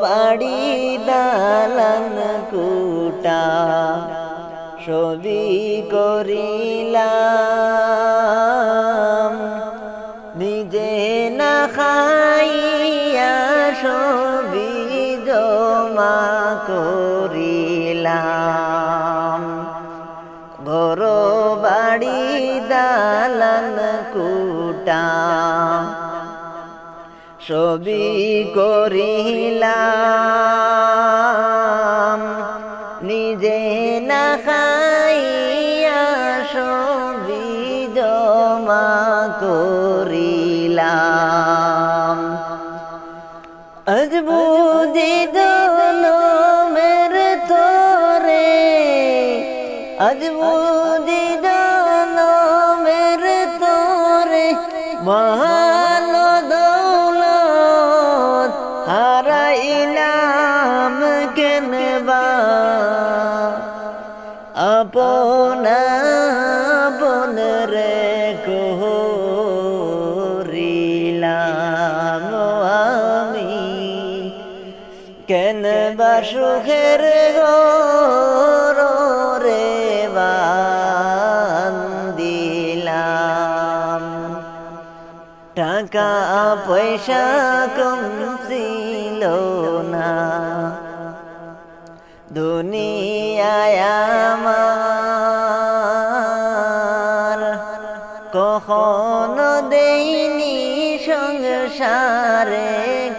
বাড়ি দালান কুটা সবই করিলাম নিজে না খাইয়া সবই জমা করিলাম ঘর বাড়ি দালান কুটা সবই করিলাম নিজে না খাইয়া সবই জমা করিলাম আজ বুঝি জনমের তোরে আজ বুঝি জনমের তোরে ভালো দৌলত হারাইলাম কেন বা আপনা বনরে করিলাম আমি কেন বা সুখের গরে বান্দিলাম টাকা পয়সা কম ছিল না দুনিয়ায় আমার কখনো দেইনি সংসারে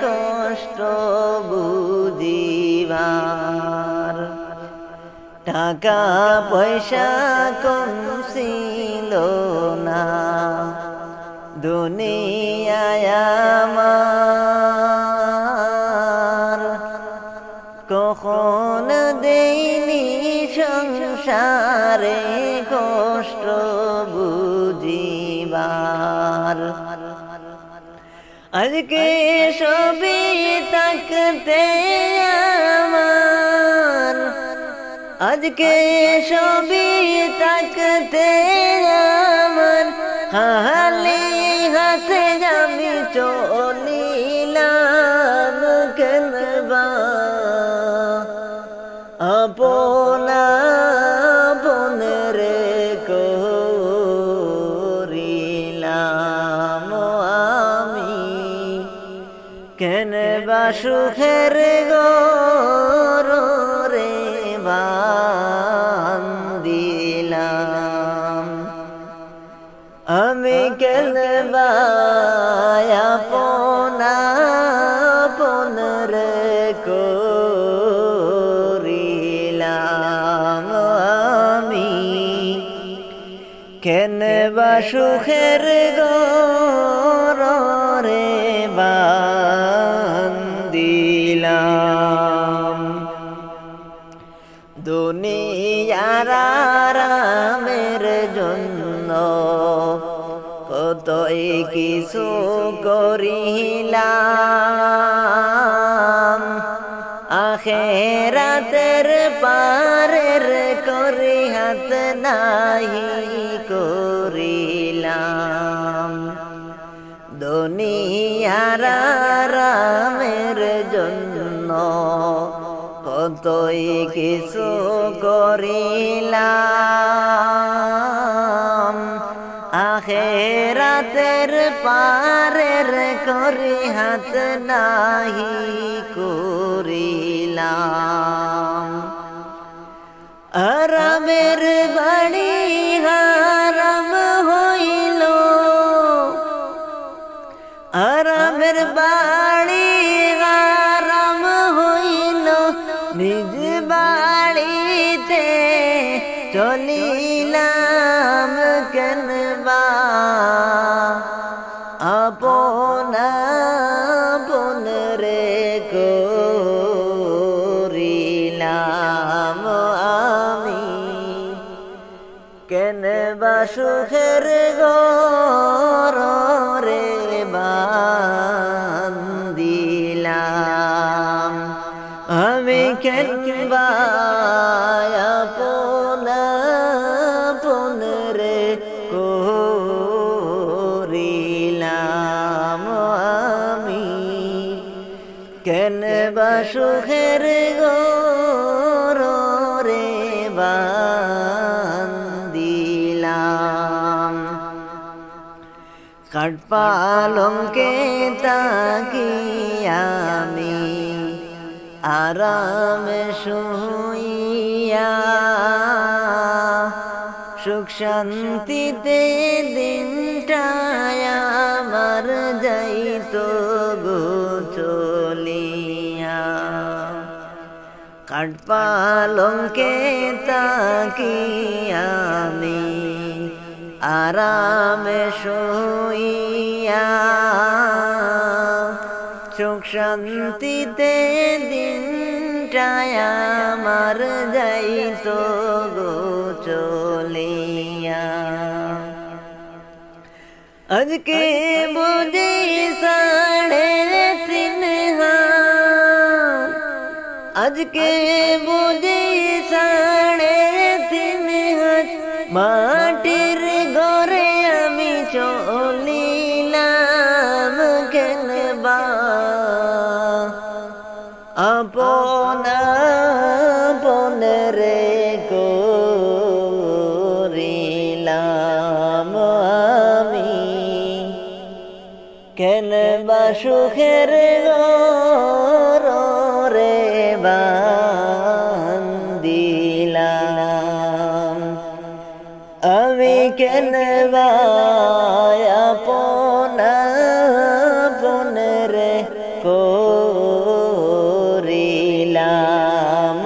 কষ্ট বুঝিবার টাকা পয়সা কম ছিল না দুনিয়ায় আমার কখন দেইনি সংসারে কষ্ট বুঝিবার আজকে সবই তাকতে আমার আজকে সবই তাকতে আমার হালি হাতে আমি চলিলাম কেন বা আপনা বনরে করিলাম আমি কেন বা সুখের গরে বান্দিলাম আমি কেন বা আপনা বনরে করিলাম আমি কেন বা সুখের গরে বান্দিলাম দুনিয়ার আরামের জন্য কতই কিছু করিলাম আখেরাতের পারের করি হাত নাহি করিলাম দুনিয়ার আরামের জন্য কতই কিছু করিলাম আখেরাতের পারের করি হাত নাহি করিলাম আরামের বাড়ি হারাম হইল, আরামের বাড়ি হারাম হইল, নিজ বাড়িতে চলিলাম কেনবা, আপনা আপন রে করিলাম আমি, কেনবা সুখের ঘর রে বান্দিলাম আমি, কেনবা আপনা আপন রে করিলাম আমি, কেনবা সুখের ঘর রে বান্দিলাম। খাট পালঙ্কে তাকিয়ে আমি আরামে শুইয়া, সুখ শান্তিতে দিনটায় আমার যাইতো গো চলিয়া। খাট পালঙ্কে তাকিয়ে আমি আরামে শুইয়া, সুখ শান্তিতে দিনটায় আমার যাইতো গো চলিয়া। আজকে বুঝি 3.5 হাত, আজকে বুঝি 3.5 হাত, মাটির ঘরে আমি চলিলাম কেনবা, আপনা আপন রে করিলাম আমি, কেনবা সুখের ঘর রে বান্দিলাম আমি, কেনবা আপনা আপন রে করিলাম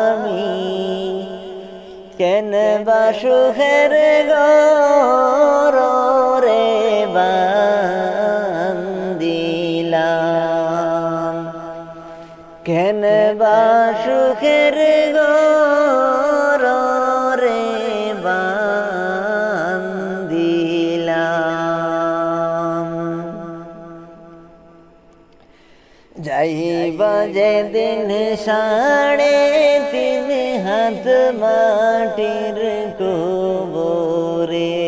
আমি, কেনবা সুখের ঘর রে বান্দিলাম, কেনবা সুখের ঘর রে বান্দিলাম। যাইবা যেদিন 3.5 হাত মাটির কবরে,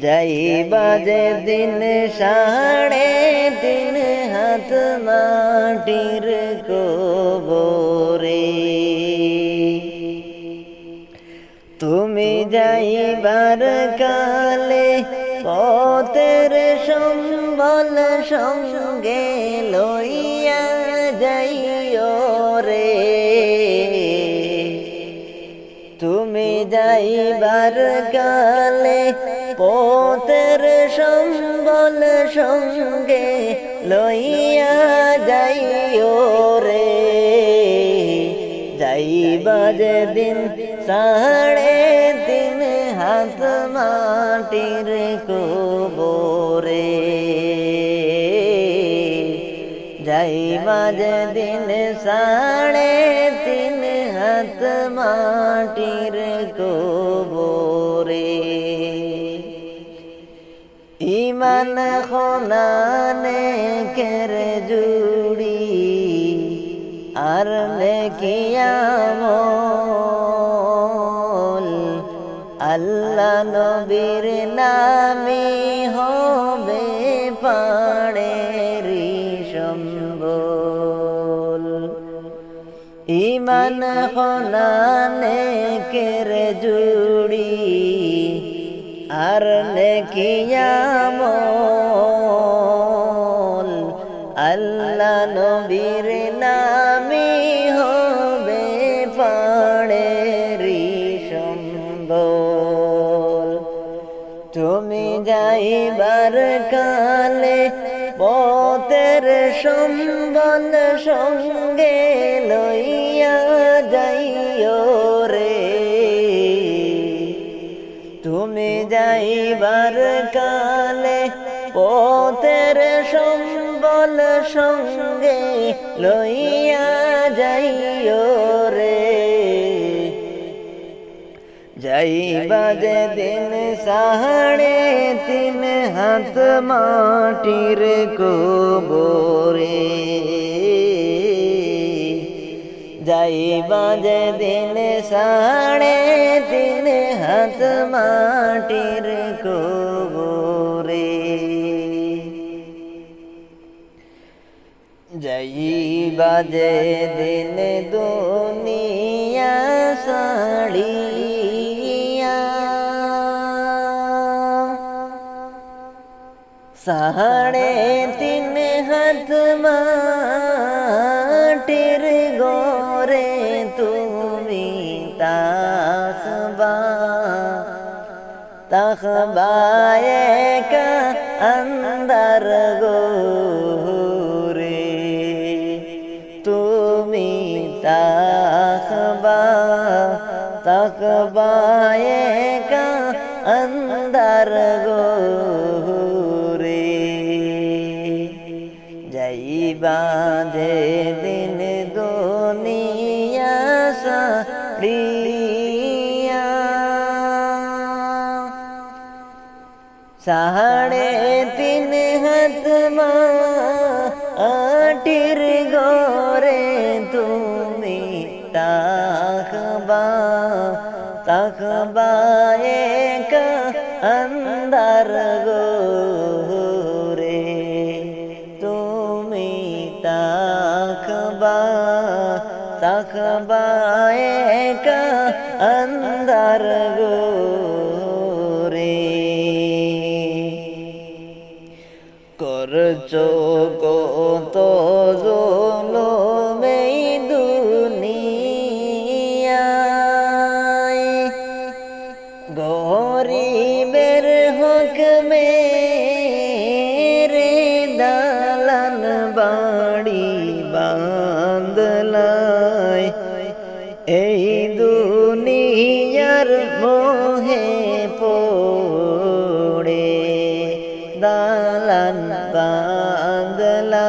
যাইবা যেদিন 3.5 হাত মাটির কবরে, তুমি যাইবার কালে পথের সম্বল সঙ্গে লইয়া যাইও রে, তুমি যাইবার কালে পথের সম্বল সঙ্গে লইয়া যাইও রে, যাইবা যেদিন 3.5 হাত মাটির কবরে, যাইবা যেদিন 3.5 হাত মাটির কবরে, ইমান খোনানে কের জুড়ি আর নেকি আমল, আল্লাহ নবীর নামে হবে পাড়েরি সম্বল, ইমান খোনানে কের জুড়ি আর নেকি আমল, আল্লাহ নবীর নামে কালে পথের সম্বল সঙ্গে লইয়া যাইও রে তুমি যাইবার কালে পথের সম্বল সঙ্গে লইয়া যাইও রে যাইবা যে দিন 3.5 হাত মাটির কবরে যাইবা যে দিন 3.5 হাত মাটির কবরে যাইবা যে দিন দুনিয়া ছাড়িয়া 3.5 হাত মাটির গরে তুমি তাকবা একা আন্দার গোরে তুমি তাকবা একা আন্দার গোরে যাইবা যে দিন দুনিয়া ছাড়িয়া 3.5 হাত মাটির গরে তুমি তাকবা একা আন্দার গোরে তুমি তাকবা একা আন্দার গোরে করছো কত জুলুম এই দুনিয়ায় গরিবের হক মেরে দালান বাড়ি বাঁধলায় এই দুনিয়ার মোহে পড়ে দালান বাঁধলায়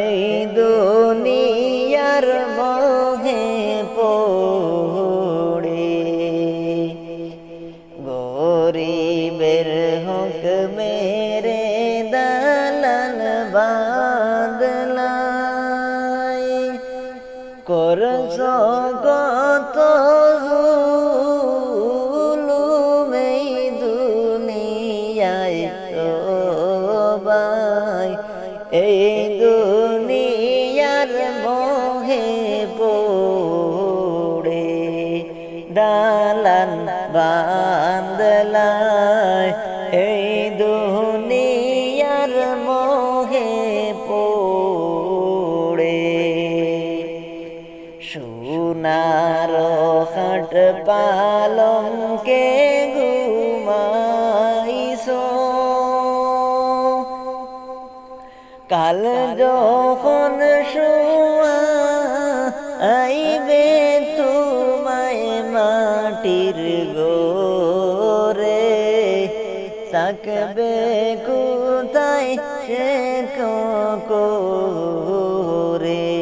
এই দুনিয়ার মোহে পড়ে গরিবের হক মেরে দালান বাঁধলায় করছো কত জুলুম এই দুনিয়ায় সবাই এই দুনিয়ার মোহে পড়ে দালান বাঁধলায় এই দুনিয়ার মোহে পড়ে সোনার খাট পালঙ্কে ঘুমাইছো কাল যখন শোয়া আইবে তোমায় মাটির গোরে থাকবে কোথায় সে করে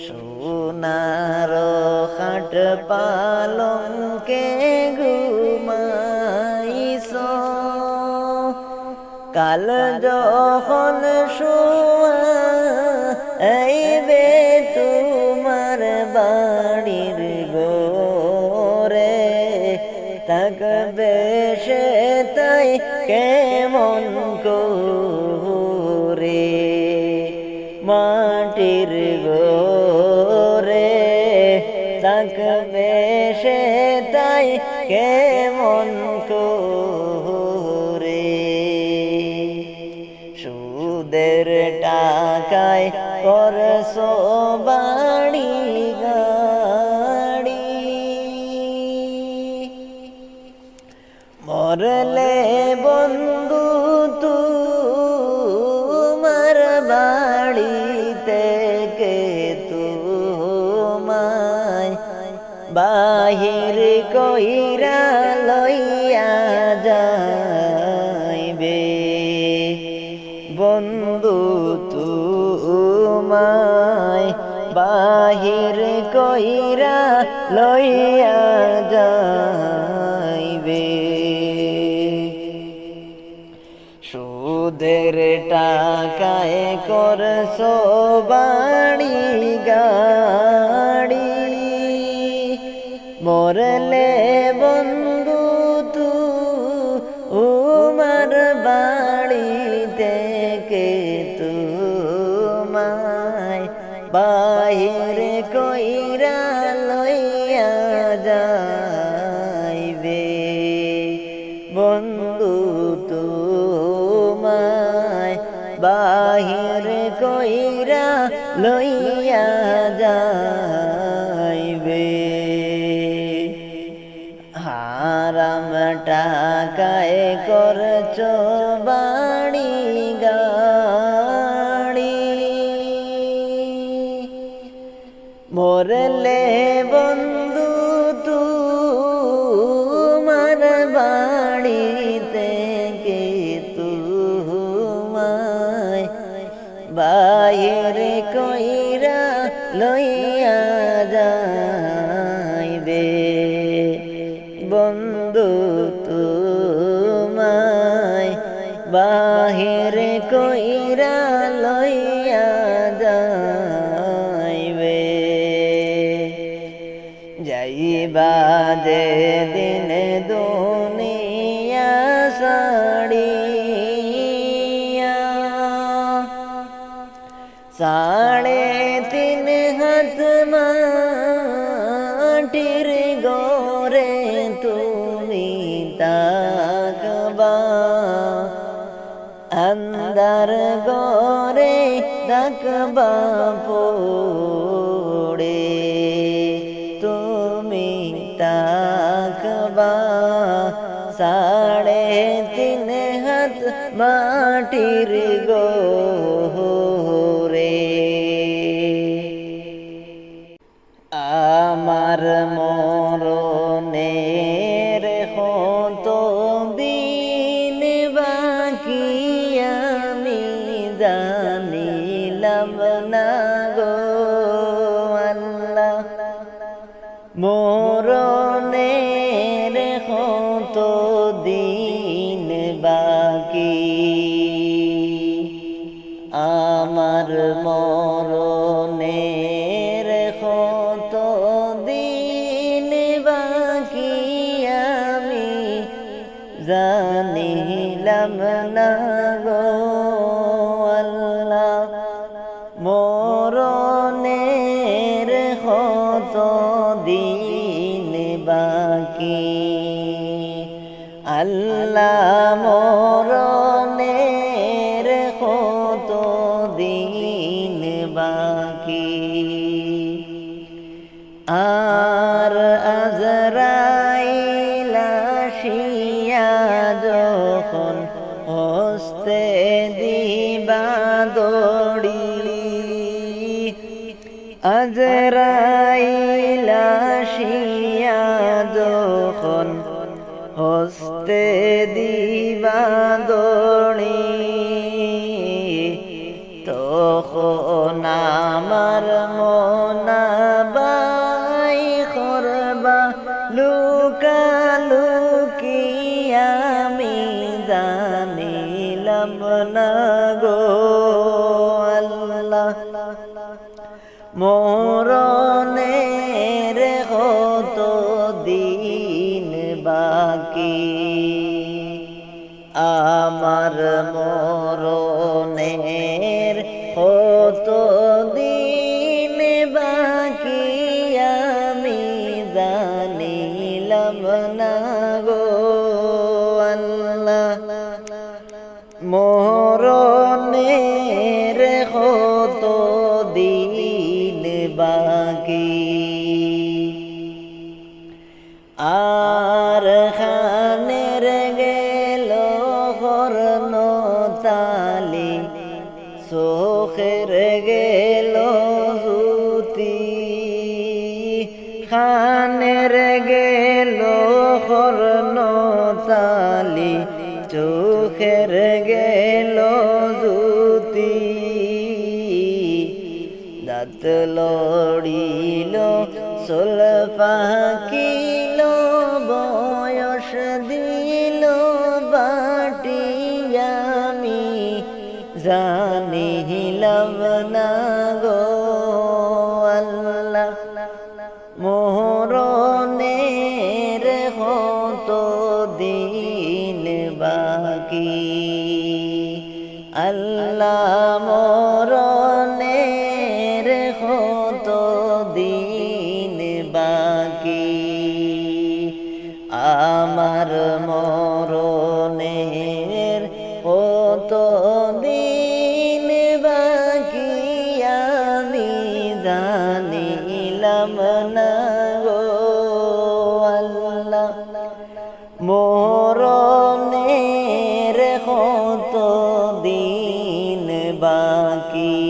সোনার খাট পালঙ্কে ঘুমাইছো কাল যখন শোয়া আইবে তোমার বাড়ির গোরে থাকবে সে তাই কেমন করে মাটির গোরে থাকবে সে তাই কেমন করে সুদের টাকায় করছো বাড়ি গাড়ি মরলে বন্ধু তোমার বাড়িতে কে তোমায় বাহির কইরা লইয়া যাইবে বন্ধু তোমায় বাহির কইরা লইয়া যাইবে সুদের টাকায় করছো বাড়ি গাড়ি মরলে বন্ধু তোমার বাড়িতে কে তোমায় বাহিরে কইরা লইয়া যাইবে বন্ধু তোমায় বাহিরে কইরা লইয়া যাইবে হারাম টাকায় করছো বাড়ি গাড়ি মরলে বন্ধু তোমার বাড়িতে কে তোমায় বাহিরে কইরা লইয়া যাইবে বন্ধু তোমায় বাহিরে কইরা লইয়া যাইবে যাইবা যে দিন দুনিয়া ছাড়িয়া 3.5 হাত মাটির গরে তুমি তাকবা अंदर गोरे तकबा पोड़े तुमी तकबा 3.5 हाथ माटिर गोरे आमार मरनेर हतो दिन बाकी आमी जानिलाम ना गो आल्लाह मरनेर हतो दिन बाकी आमार मरनेर हतो दिन बाकी आमी জানিলাম না গো আল্লাহ মরণের কত দিন বাকি আল্লাহ মরণের কত দিন বাকি আর আজরাইল আসিয়া যখন হস্তে দিবা দড়ি আজরাইল আসিয়া যখন হস্তে দিবা দড়ি তখন আমার মনাবাই করবা লুকালুকি আমি জানিলাম না গো আল্লাহ মরণের কত দিন বাকি আমার মরণের কত দিন বাকি আমি জানিলাম না গো আল্লাহ মরণের কত দিন বাকি আর খানের গেল কর্ণতালি চোখের গেল জুতি খানের গেল কর্ণতালি চোখের গেল জুতি দাঁত লড়িল সোল পাকিল বয়স দিল বাটি আমি জানিলাম না গো আল্লাহ মরণের কত দিন বাকি আল্লাহ মরণের কত দিন বাকি আমার মরণের কত দিন বাকি আমি জানিলাম না গো আল্লাহ মরণের কত দিন বাকি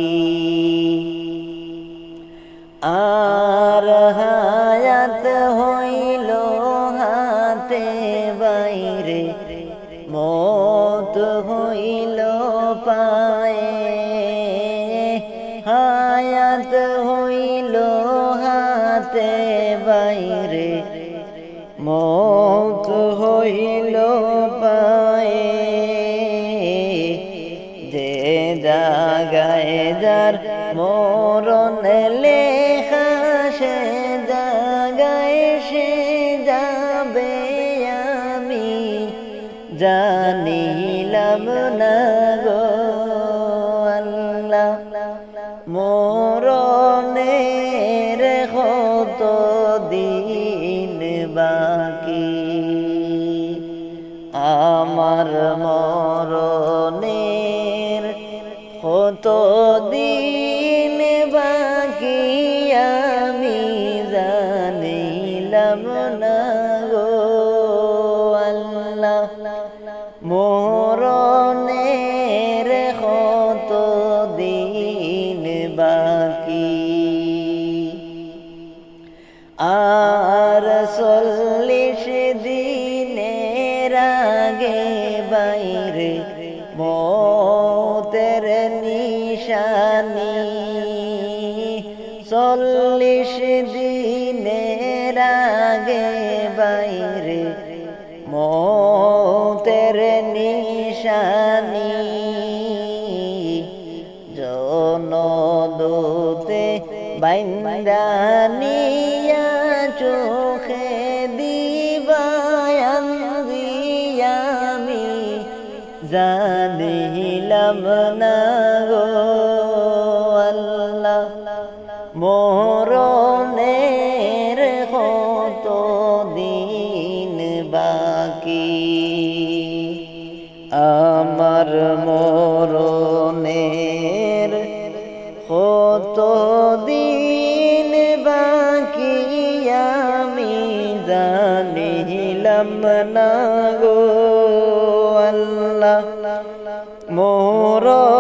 আর হায়াত হইল হাতে বাইরে মত হইল পায়ে হায়াত হইল হাতে বাইরে মত হইল পায়ে যে জাগায় যার মরণ লেখা সে জাগায় সে যাবে আমি জানিলাম না গো আল্লাহ মরণের কত দিন বাকি আমার মরণের কত দিন বাকি আমি জানিলাম না গো আল্লাহ মরণের কত দিন বাকি আর 40 দিনের আগে বাইরে মতের নিশানি 40 দিনের আগে বাইরে মতের নিশানি জনদূতে বাইন্দানিয়া চোখে দিবায়ান আমি জানিলাম না গো আল্লাহ মরণের কত দিন বাকি আমার মরণের কত দিন বাকি আমি জানিলাম না গো আল্লাহ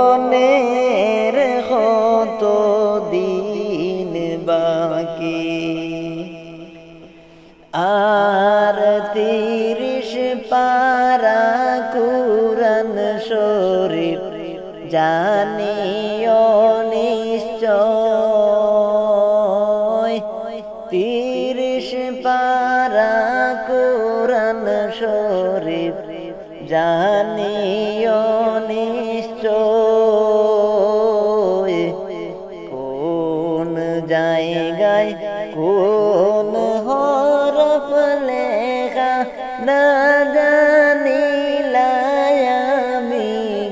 মরণের কত দিন বাকি আর 30 পারা কুরআন শরীফ জানিও নিশ্চয় 30 পারা কুরআন শরীফ জানিও নিশ্চয় কোন জায়গায় কোন হরফ লেখা না জানিলাই আমি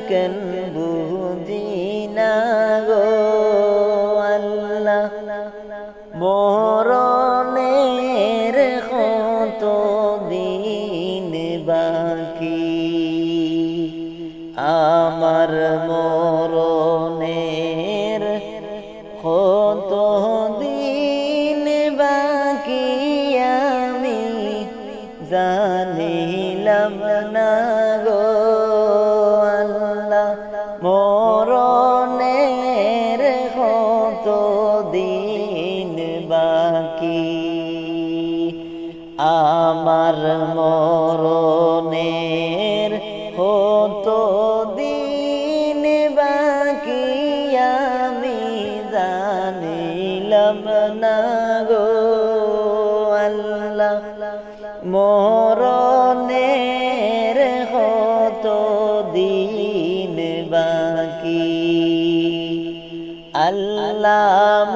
কেন বুঝি না গো আল্লাহ মরণের কত দিন বাকি আমার মরণের কত দিন বাকি আমি জানিলাম না গো দিন বাকি আমি জানিলাম না গো আল্লাহ মরণের কত দিন বাকি আল্লাহ